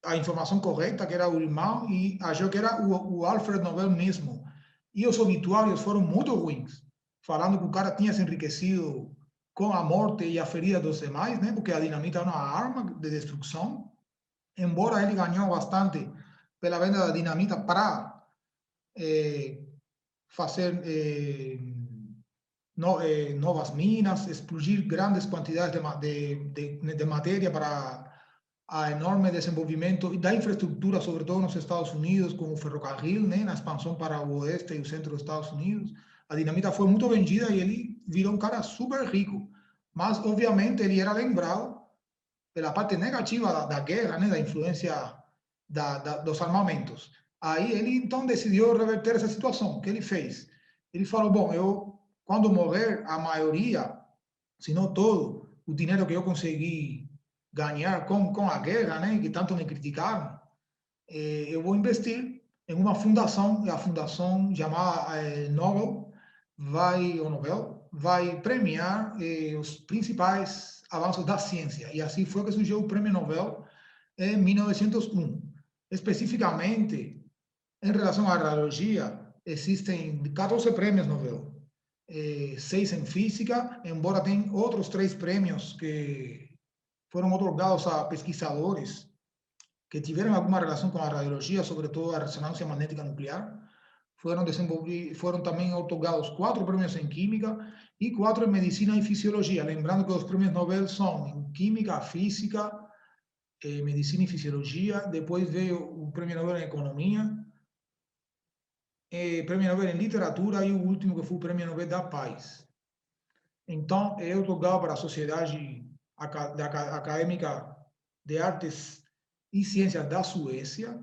a informação correta, que era o irmão, e achou que era o Alfred Nobel mesmo. E os obituários foram muito ruins, falando que o cara tinha se enriquecido com a morte e a ferida dos demais, né? Porque a dinamita é uma arma de destruição. Embora ele ganhou bastante pela venda da dinamita para fazer novas minas, explodir grandes quantidades de matéria para a enorme desenvolvimento da infraestrutura, sobretudo nos Estados Unidos, como o ferrocarril, né, na expansão para o oeste e o centro dos Estados Unidos. A dinamita foi muito vendida e ele virou um cara super rico. Mas, obviamente, ele era lembrado pela parte negativa da guerra, né, da influência dos armamentos. Aí ele, então, decidiu reverter essa situação. O que ele fez? Ele falou, bom, eu, quando morrer, a maioria, se não todo, o dinheiro que eu consegui ganhar com a guerra, né, que tanto me criticaram, eu vou investir em uma fundação, a fundação chamada Nobel vai premiar os principais avanços da ciência. E assim foi que surgiu o Prêmio Nobel em 1901. Especificamente, em relação à radiologia, existem 14 prêmios Nobel, 6 em física, embora tenha outros 3 prêmios que foram otorgados a pesquisadores que tiveram alguma relação com a radiologia, sobretudo a ressonância magnética nuclear. Foram também otorgados 4 prêmios em química e 4 em medicina e fisiologia. Lembrando que os prêmios Nobel são em química, física, medicina e fisiologia. Depois veio o prêmio Nobel em economia, prêmio Nobel em literatura e o último que foi o prêmio Nobel da paz. Então, é otorgado para a Sociedade Acadêmica de Artes e Ciências da Suécia,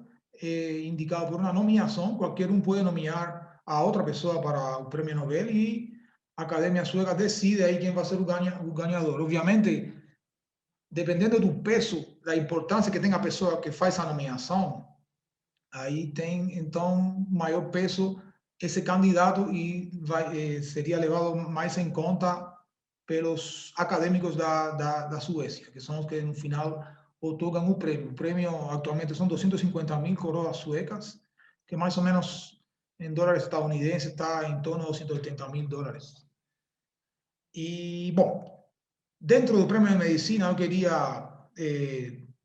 indicado por uma nomeação. Qualquer um pode nomear a outra pessoa para o prêmio Nobel e a Academia Sueca decide aí quem vai ser o ganhador. Obviamente, dependendo do peso, da importância que tem a pessoa que faz a nomeação, aí tem, então, maior peso esse candidato e seria levado mais em conta pelos acadêmicos da Suécia, que são os que, no final, otorgam o prêmio. O prêmio, atualmente, são 250.000 coroas suecas, que mais ou menos, em dólares estadunidenses, está em torno de $280.000. E, bom, dentro do prêmio de medicina, eu queria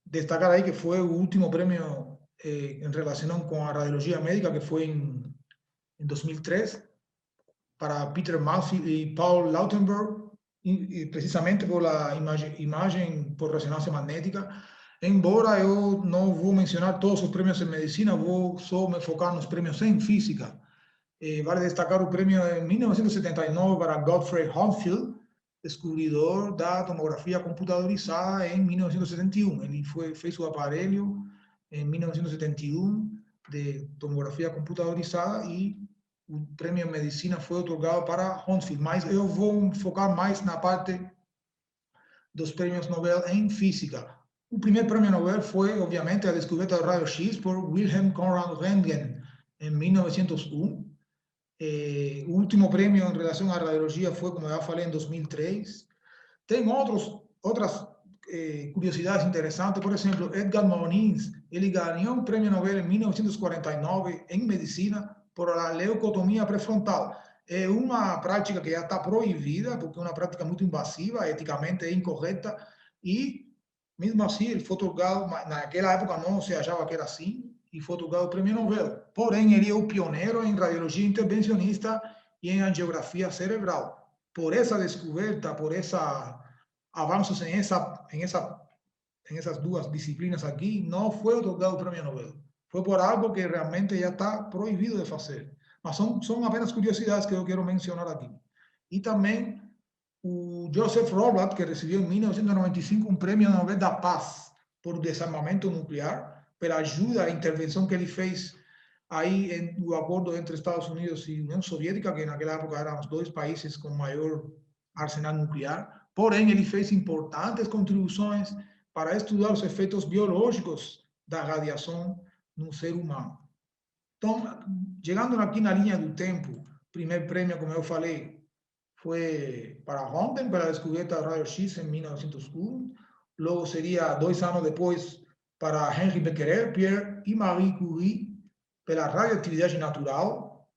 destacar aí que foi o último prêmio em relação com a radiologia médica, que foi em 2003, para Peter Malfi e Paul Lautenberg, e precisamente por a imagem por ressonância magnética. Embora eu não vou mencionar todos os prêmios em medicina, vou só me focar nos prêmios em física. Vale destacar o prêmio em 1979 para Gottfried Hopfield, descobridor da tomografia computadorizada em 1971. Ele fez o aparelho em 1971 de tomografia computadorizada e o prêmio em medicina foi otorgado para Hopfield. Mas eu vou focar mais na parte dos prêmios Nobel em física. O primeiro prêmio Nobel foi, obviamente, a descoberta do raio-x por Wilhelm Conrad Röntgen em 1901. O último prêmio em relação à radiologia foi, como eu já falei, em 2003. Tem outras curiosidades interessantes. Por exemplo, Edgar Moniz, ele ganhou um prêmio Nobel em 1949 em medicina por a leucotomia pré-frontal. É uma prática que já está proibida, porque é uma prática muito invasiva, eticamente é incorreta, e mesmo assim ele foi otorgado, naquela época não se achava que era assim, e foi otorgado o prêmio Nobel. Porém, ele é o pioneiro em radiologia intervencionista e em angiografia cerebral. Por essa descoberta, por esses avanços em essas duas disciplinas aqui, não foi otorgado o prêmio Nobel. Foi por algo que realmente já está proibido de fazer. Mas são apenas curiosidades que eu quero mencionar aqui. E também o Joseph Robert, que recebeu em 1995 um prêmio Nobel da Paz por desarmamento nuclear, pela ajuda, a intervenção que ele fez aí no acordo entre Estados Unidos e União Soviética, que naquela época eram os 2 países com maior arsenal nuclear. Porém, ele fez importantes contribuições para estudar os efeitos biológicos da radiação no ser humano. Então, chegando aqui na linha do tempo, o primeiro prêmio, como eu falei, foi para Röntgen, pela descoberta do raio-x em 1901. Logo seria 2 anos depois para Henri Becquerel, Pierre e Marie Curie, pela radioatividade natural.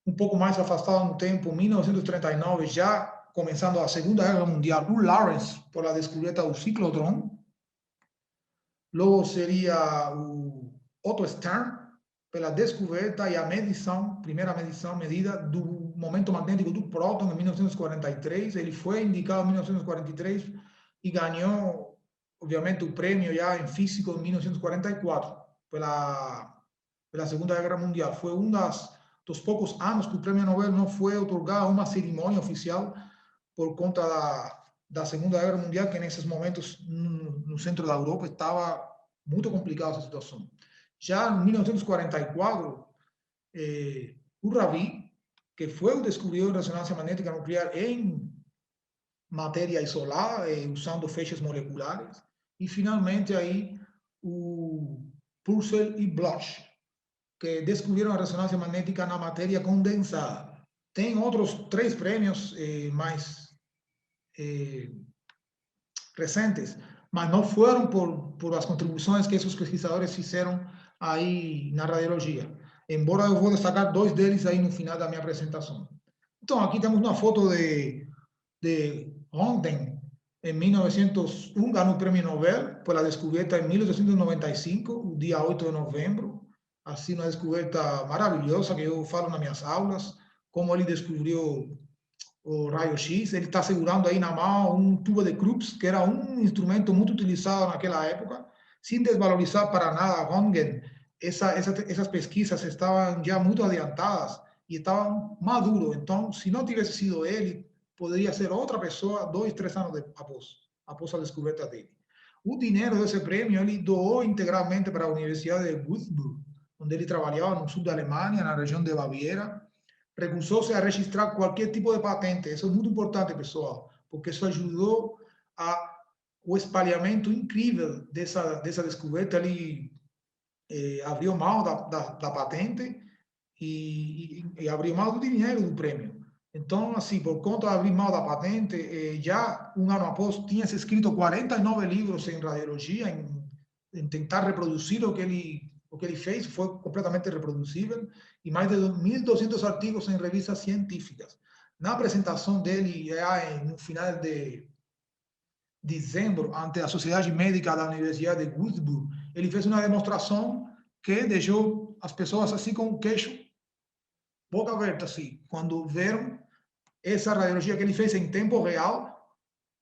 Um pouco mais afastado no tempo, 1939, já começando a Segunda Guerra Mundial, o Lawrence, por a descoberta do ciclotron. Logo seria o Otto Stern, pela descoberta e a medição, primeira medição, medida do momento magnético do próton em 1943. Ele foi indicado em 1943 e ganhou, obviamente, o prêmio já em física em 1944, pela Segunda Guerra Mundial. Foi dos poucos anos que o prêmio Nobel não foi otorgado a uma cerimônia oficial por conta da Segunda Guerra Mundial, que nesses momentos no centro da Europa estava muito complicada essa situação. Já em 1944, o Rabi, que foi o descobridor de ressonância magnética nuclear em matéria isolada, usando feixes moleculares, e finalmente aí o Purcell e Bloch, que descobriram a ressonância magnética na matéria condensada. Tem outros 3 prêmios mais recentes, mas não foram por as contribuições que esses pesquisadores fizeram aí na radiologia. Embora eu vou destacar 2 deles aí no final da minha apresentação. Então, aqui temos uma foto de Röntgen, em 1901, ganhou o prêmio Nobel pela descoberta em 1895, o dia 8 de novembro. Assim, uma descoberta maravilhosa que eu falo nas minhas aulas, como ele descobriu o raio-x. Ele está segurando aí na mão um tubo de Krups, que era um instrumento muito utilizado naquela época, sem desvalorizar para nada a Röntgen. Essas pesquisas estavam já muito adiantadas e estavam maduros. Então, se não tivesse sido ele, poderia ser outra pessoa 2, 3 anos após a descoberta dele. O dinheiro desse prêmio ele doou integralmente para a Universidade de Würzburg, onde ele trabalhava no sul da Alemanha, na região de Baviera. Recusou-se a registrar qualquer tipo de patente. Isso é muito importante, pessoal, porque isso ajudou o espalhamento incrível dessa descoberta. Ele abriu mão da patente e abriu mão do dinheiro do prêmio. Então, assim, por conta de abrir mão da patente, já um ano após, tinha se escrito 49 livros em radiologia, em tentar reproduzir o que ele fez, foi completamente reproduzível, e mais de 1.200 artigos em revistas científicas. Na apresentação dele, no final de dezembro, ante a Sociedade Médica da Universidade de Würzburg, ele fez uma demonstração que deixou as pessoas assim com o queixo boca aberta, assim, quando viram essa radiologia que ele fez em tempo real.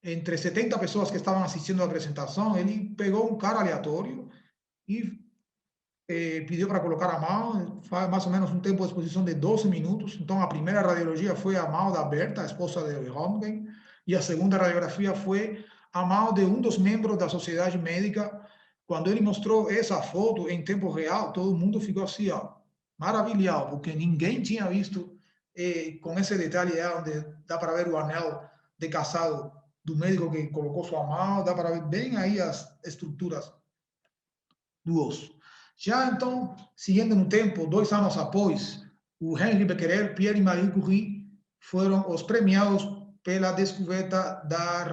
Entre 70 pessoas que estavam assistindo a apresentação, ele pegou um cara aleatório e pediu para colocar a mão, faz mais ou menos um tempo de exposição de 12 minutos. Então, a primeira radiologia foi a mão da Berta, a esposa de Röntgen, e a segunda radiografia foi a mão de um dos membros da Sociedade Médica. Quando ele mostrou essa foto em tempo real, todo mundo ficou assim, ó, maravilhado, porque ninguém tinha visto com esse detalhe onde dá para ver o anel de casado do médico que colocou sua mão, dá para ver bem aí as estruturas do osso. Já então, seguindo no tempo, 2 anos após, o Henri Becquerel, Pierre e Marie Curie foram os premiados pela descoberta da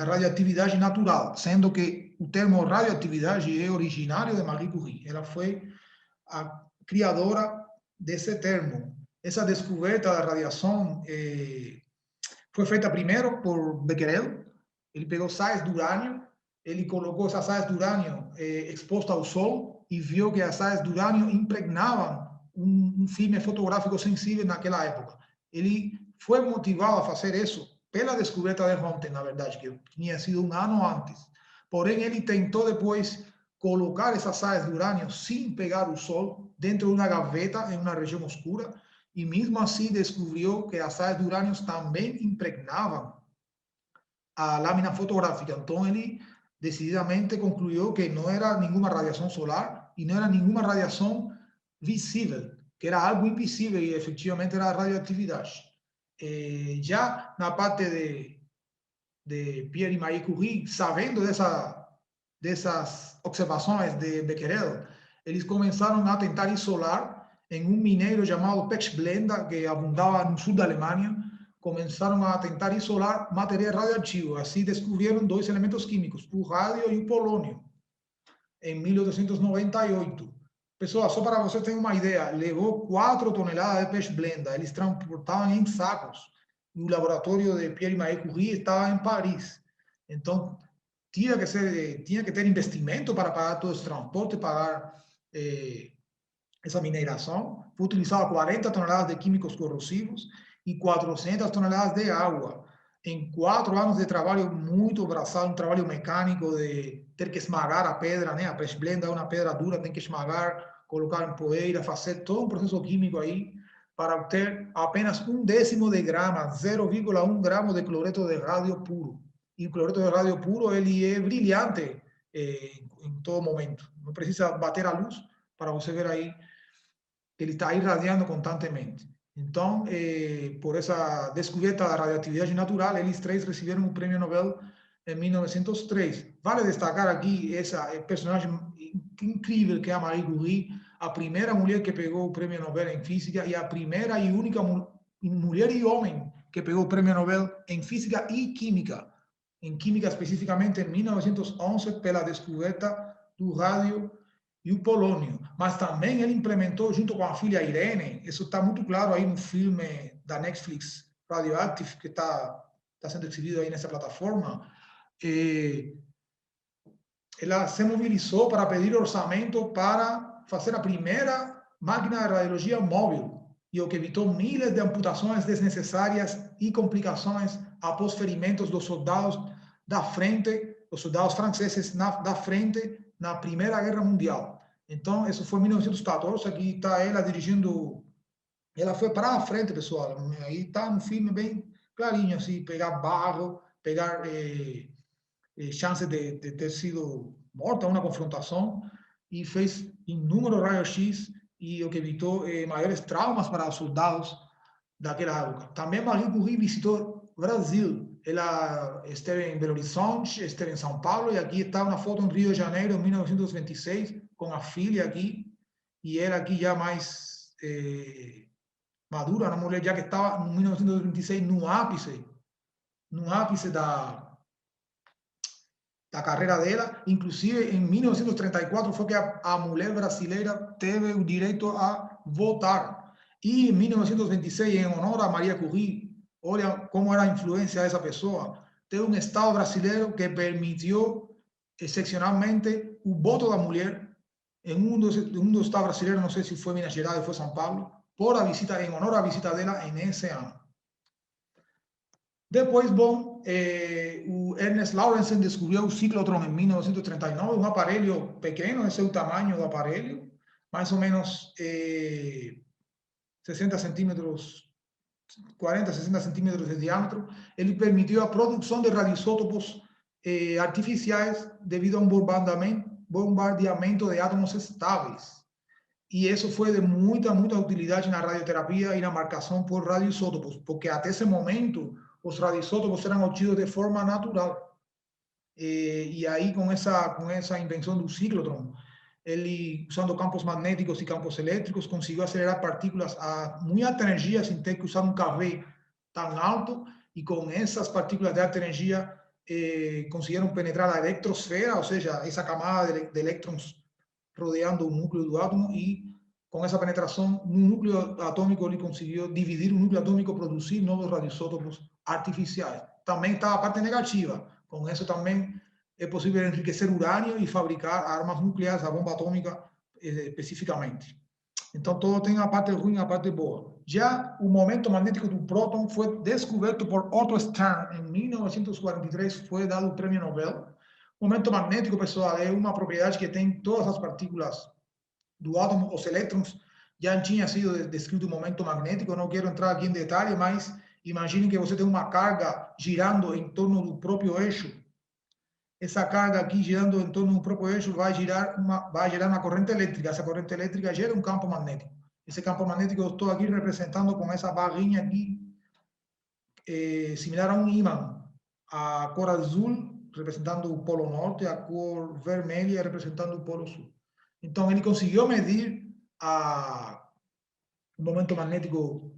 radioatividade natural, sendo que o termo radioatividade é originário de Marie Curie. Ela foi a criadora desse termo. Essa descoberta da radiação foi feita primeiro por Becquerel. Ele pegou sais de urânio, ele colocou essas sais de urânio expostas ao sol e viu que as sais de urânio impregnavam um filme fotográfico sensível naquela época. Ele foi motivado a fazer isso pela descoberta de Röntgen, na verdade, que tinha sido um ano antes. Porém, ele tentou depois colocar essas sais de urânio sem pegar o sol dentro de uma gaveta em uma região escura, e mesmo assim descobriu que as sais de urânio também impregnavam a lâmina fotográfica. Então, ele decididamente concluiu que não era nenhuma radiação solar e não era nenhuma radiação visível, que era algo invisível e efetivamente era a radioatividade. Já na parte de Pierre e Marie Curie, sabendo dessas observações de Becquerel, eles começaram a tentar isolar em um minério chamado Pechblenda, que abundava no sul da Alemanha, começaram a tentar isolar material radioativo. Assim descobriram dois elementos químicos, o rádio e o polônio, em 1898. Pessoal, só para você ter uma ideia, levou 4 toneladas de peixe-blenda. Eles transportavam em sacos. O laboratório de Pierre e Marie Curie estava em Paris. Então, tinha que ter investimento para pagar todo esse transporte, pagar essa mineração. Foi utilizado 40 toneladas de químicos corrosivos e 400 toneladas de água. Em 4 anos de trabalho muito braçal, um trabalho mecânico de ter que esmagar a pedra, né? A peixe-blenda é uma pedra dura, tem que esmagar, colocar em poeira, fazer todo um processo químico aí para obter apenas 1/10 de grama, 0,1 gramo de cloreto de rádio puro. E o cloreto de rádio puro, ele é brilhante em todo momento. Não precisa bater a luz para você ver aí que ele está irradiando constantemente. Então, por essa descoberta da radioatividade natural, eles três receberam o Prêmio Nobel em 1903. Vale destacar aqui essa personagem incrível que é a Marie Curie, a primeira mulher que pegou o Prêmio Nobel em Física e a primeira e única mulher e homem que pegou o Prêmio Nobel em Física e Química. Em Química, especificamente, em 1911, pela descoberta do rádio e o polônio. Mas também ele implementou, junto com a filha Irene, isso está muito claro aí no filme da Netflix, Radioactive, que está sendo exibido aí nessa plataforma. Ela se mobilizou para pedir orçamento para fazer a primeira máquina de radiologia móvel, e o que evitou milhares de amputações desnecessárias e complicações após ferimentos dos soldados da frente, os soldados franceses da frente na Primeira Guerra Mundial. Então, isso foi em 1914, aqui está ela dirigindo, ela foi para a frente, pessoal, aí está no filme bem clarinho, assim, pegar barro, pegar chance de ter sido morta uma confrontação, e fez inúmeros raios-x, e o que evitou maiores traumas para os soldados daquela época. Também Marie Curie visitou o Brasil. Ela esteve em Belo Horizonte, esteve em São Paulo, e aqui está uma foto em Rio de Janeiro, em 1926, com a filha aqui, e ela aqui já mais madura, uma mulher já que estava em 1926 no ápice da carreira dela. Inclusive, em 1934 foi que a mulher brasileira teve o direito a votar. E em 1926, em honor a Maria Curie, olha como era a influência dessa pessoa, teve um Estado brasileiro que permitiu, excepcionalmente, o voto da mulher em um dos estados brasileiros, não sei se foi Minas Gerais ou foi São Paulo, por a visita, em honor à visita dela nesse ano. Depois, bom, o Ernest Lawrence descobriu o ciclotron em 1939, um aparelho pequeno, esse é o tamanho do aparelho, mais ou menos 60 centímetros, 40, 60 centímetros de diâmetro. Ele permitiu a produção de radioisótopos artificiais devido a um bombardeamento de átomos estáveis. E isso foi de muita utilidade na radioterapia e na marcação por radioisótopos, porque até esse momento os radioisótopos eram obtidos de forma natural. E aí, com essa invenção do ciclotron, ele, usando campos magnéticos e campos elétricos, conseguiu acelerar partículas a muita energia sem ter que usar um kV tão alto, e com essas partículas de alta energia conseguiram penetrar a eletrosfera, ou seja, essa camada de elétrons rodeando o núcleo do átomo, e com essa penetração no núcleo atômico ele conseguiu dividir o núcleo atômico, produzir novos radioisótopos artificiais. Também está a parte negativa. Com isso também é possível enriquecer urânio e fabricar armas nucleares, a bomba atômica especificamente. Então, todo tem a parte ruim e a parte boa. Já o momento magnético do próton foi descoberto por Otto Stern em 1943, foi dado o Prêmio Nobel. O momento magnético, pessoal, é uma propriedade que tem todas as partículas do átomo, os elétrons. Já tinha sido descrito o momento magnético, não quero entrar aqui em detalhe, mas imagine que você tem uma carga girando em torno do próprio eixo. Essa carga aqui girando em torno do próprio eixo vai gerar uma corrente elétrica. Essa corrente elétrica gera um campo magnético. Esse campo magnético eu estou aqui representando com essa barrinha aqui, similar a um ímã. A cor azul representando o polo norte, a cor vermelha representando o polo sul. Então, ele conseguiu medir o momento magnético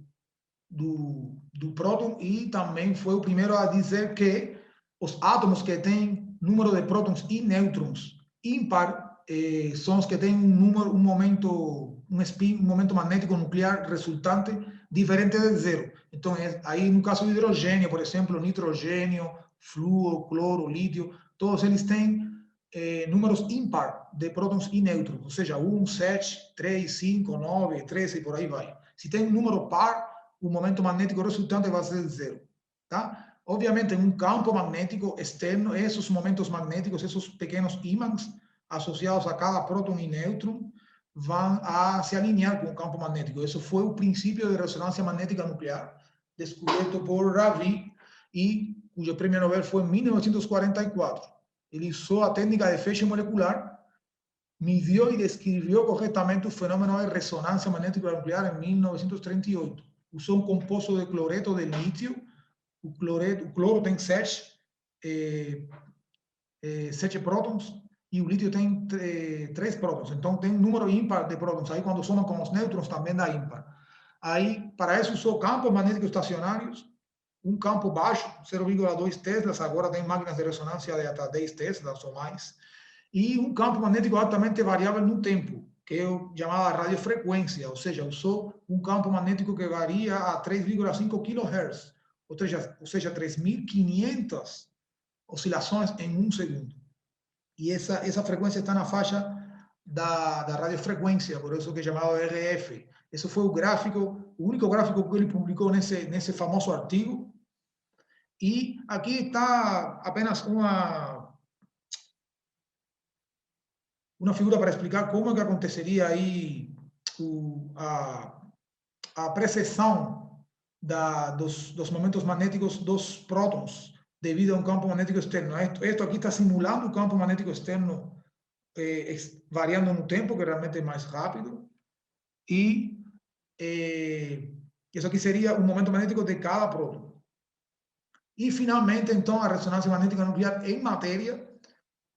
do próton, e também foi o primeiro a dizer que os átomos que têm número de prótons e nêutrons ímpar são os que têm um momento magnético nuclear resultante diferente de zero. Então, aí no caso do hidrogênio, por exemplo, nitrogênio, flúor, cloro, lítio, todos eles têm números ímpar de prótons e nêutrons, ou seja, 1, 7, 3, 5, 9, 13 e por aí vai. Se tem um número par, o momento magnético resultante vai ser zero. Tá? Obviamente, em um campo magnético externo, esses momentos magnéticos, esses pequenos ímãs associados a cada próton e nêutron, vão a se alinhar com o campo magnético. Isso foi o princípio de ressonância magnética nuclear, descoberto por Rabi, e cujo prêmio Nobel foi em 1944. Ele usou a técnica de feixe molecular, mediu e descreveu corretamente o fenômeno de ressonância magnética nuclear em 1938. Usou um composto de cloreto de lítio. O cloro tem 7 prótons e o lítio tem 3 prótons. Então, tem um número ímpar de prótons. Aí, quando somam com os nêutrons, também dá ímpar. Aí, para isso, usou campos magnéticos estacionários, um campo baixo, 0,2 teslas, agora tem máquinas de ressonância de até 10 teslas ou mais, e um campo magnético altamente variável no tempo, que é o chamado radiofrequência, ou seja, usou um campo magnético que varia a 3,5 kHz, ou seja 3.500 oscilações em um segundo. E essa frequência está na faixa da radiofrequência, por isso que é chamado RF. Esse foi o único gráfico que ele publicou nesse famoso artigo. E aqui está apenas uma figura para explicar como é que aconteceria aí a precessão dos momentos magnéticos dos prótons devido a um campo magnético externo. Isto aqui está simulando o campo magnético externo variando no tempo, que realmente é mais rápido. E isso aqui seria o momento magnético de cada próton. E, finalmente, então, a ressonância magnética nuclear em matéria,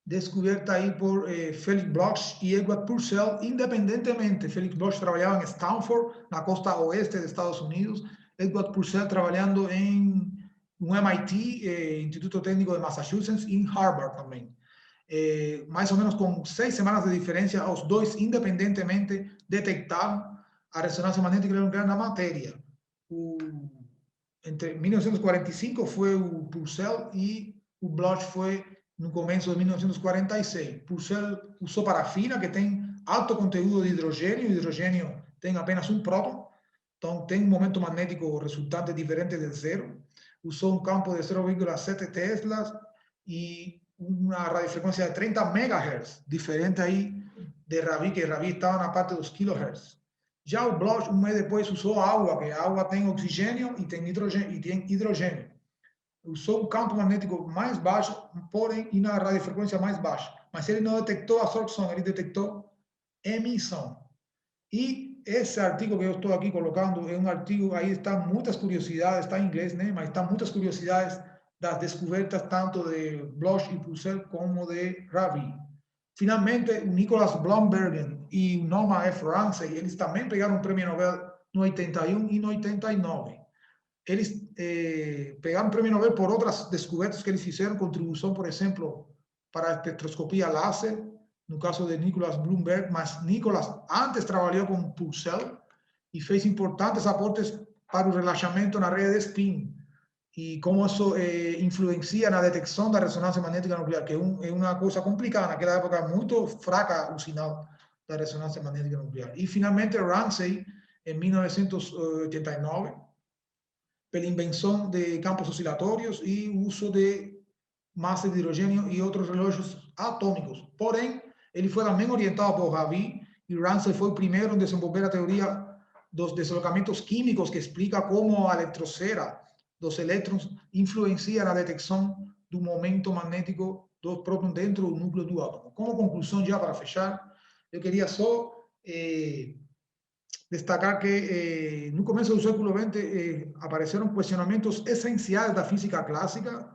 descoberta aí por Felix Bloch e Edward Purcell, independentemente. Felix Bloch trabalhava em Stanford, na costa oeste dos Estados Unidos, Edward Purcell trabalhando no MIT, Instituto Técnico de Massachusetts, e em Harvard também. Mais ou menos com 6 semanas de diferença, os dois, independentemente, detectaram a ressonância magnética nuclear na matéria. Entre 1945 foi o Purcell e o Bloch foi no começo de 1946. Purcell usou parafina, que tem alto conteúdo de hidrogênio. O hidrogênio tem apenas um próton, então tem um momento magnético resultante diferente de zero. Usou um campo de 0,7 teslas e uma radiofrequência de 30 MHz, diferente aí de Rabi, que Rabi estava na parte dos kHz. Já o Bloch, um mês depois, usou água, que a água tem oxigênio e tem hidrogênio. Usou um campo magnético mais baixo, porém, e na radiofrequência mais baixa. Mas ele não detectou absorção, ele detectou emissão. E esse artigo que eu estou aqui colocando é um artigo, aí está muitas curiosidades, está em inglês, né? Mas está muitas curiosidades das descobertas tanto de Bloch e Purcell como de Rabi. Finalmente, o Nicholas Blombergen e o Noah F. Ramsey, eles também pegaram o prêmio Nobel no 81 e no 89. Eles pegaram o prêmio Nobel por outras descobertas que eles fizeram, contribuição, por exemplo, para a espectroscopia láser, no caso de Nicholas Blomberg, mas Nicholas antes trabalhou com Purcell e fez importantes aportes para o relaxamento na rede de spin e como isso influencia na detecção da ressonância magnética nuclear, que é uma coisa complicada, naquela época muito fraca o sinal da ressonância magnética nuclear. E, finalmente, Ramsey, em 1989, pela invenção de campos oscilatórios e o uso de massa de hidrogênio e outros relógios atômicos. Porém, ele foi também orientado por Rabi, e Ramsey foi o primeiro em desenvolver a teoria dos deslocamentos químicos, que explica como a eletrosfera dos elétrons influencia na detecção do momento magnético dos prótons dentro do núcleo do átomo. Como conclusão, já para fechar, eu queria só destacar que no começo do século XX apareceram questionamentos essenciais da física clássica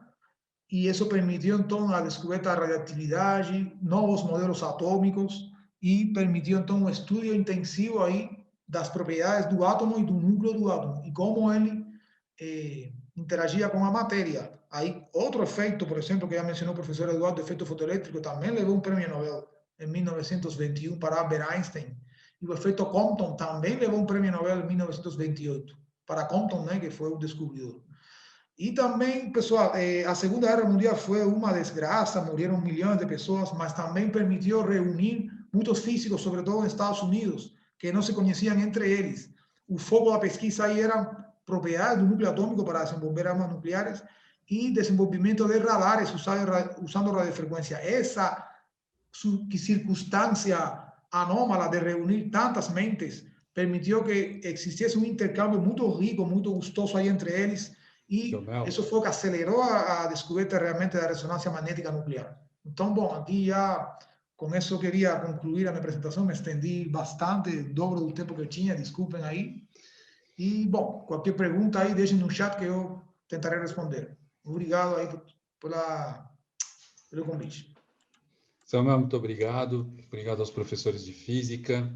e isso permitiu, então, a descoberta da radioatividade, novos modelos atômicos e permitiu, então, um estudo intensivo aí das propriedades do átomo e do núcleo do átomo. E como ele interagia com a matéria. Aí, outro efeito, por exemplo, que já mencionou o professor Eduardo, efeito fotoelétrico, também levou um prêmio Nobel em 1921 para Albert Einstein. E o efeito Compton também levou um prêmio Nobel em 1928 para Compton, né, que foi o descobridor. E também, pessoal, a Segunda Guerra Mundial foi uma desgraça, morreram milhões de pessoas, mas também permitiu reunir muitos físicos, sobretudo nos Estados Unidos, que não se conheciam entre eles. O foco da pesquisa aí era propriedade do núcleo atômico para desenvolver armas nucleares e desenvolvimento de radares usando radiofrequência. Essa circunstância anômala de reunir tantas mentes permitiu que existisse um intercâmbio muito rico, muito gostoso aí entre eles, e isso foi o que acelerou a descoberta realmente da ressonância magnética nuclear. Então, bom, aqui já com isso eu queria concluir a minha apresentação, me estendi bastante, dobro do tempo que eu tinha, desculpem aí. E, bom, qualquer pergunta aí, deixem no chat que eu tentarei responder. Obrigado aí pelo convite. Samuel, muito obrigado. Obrigado aos professores de física.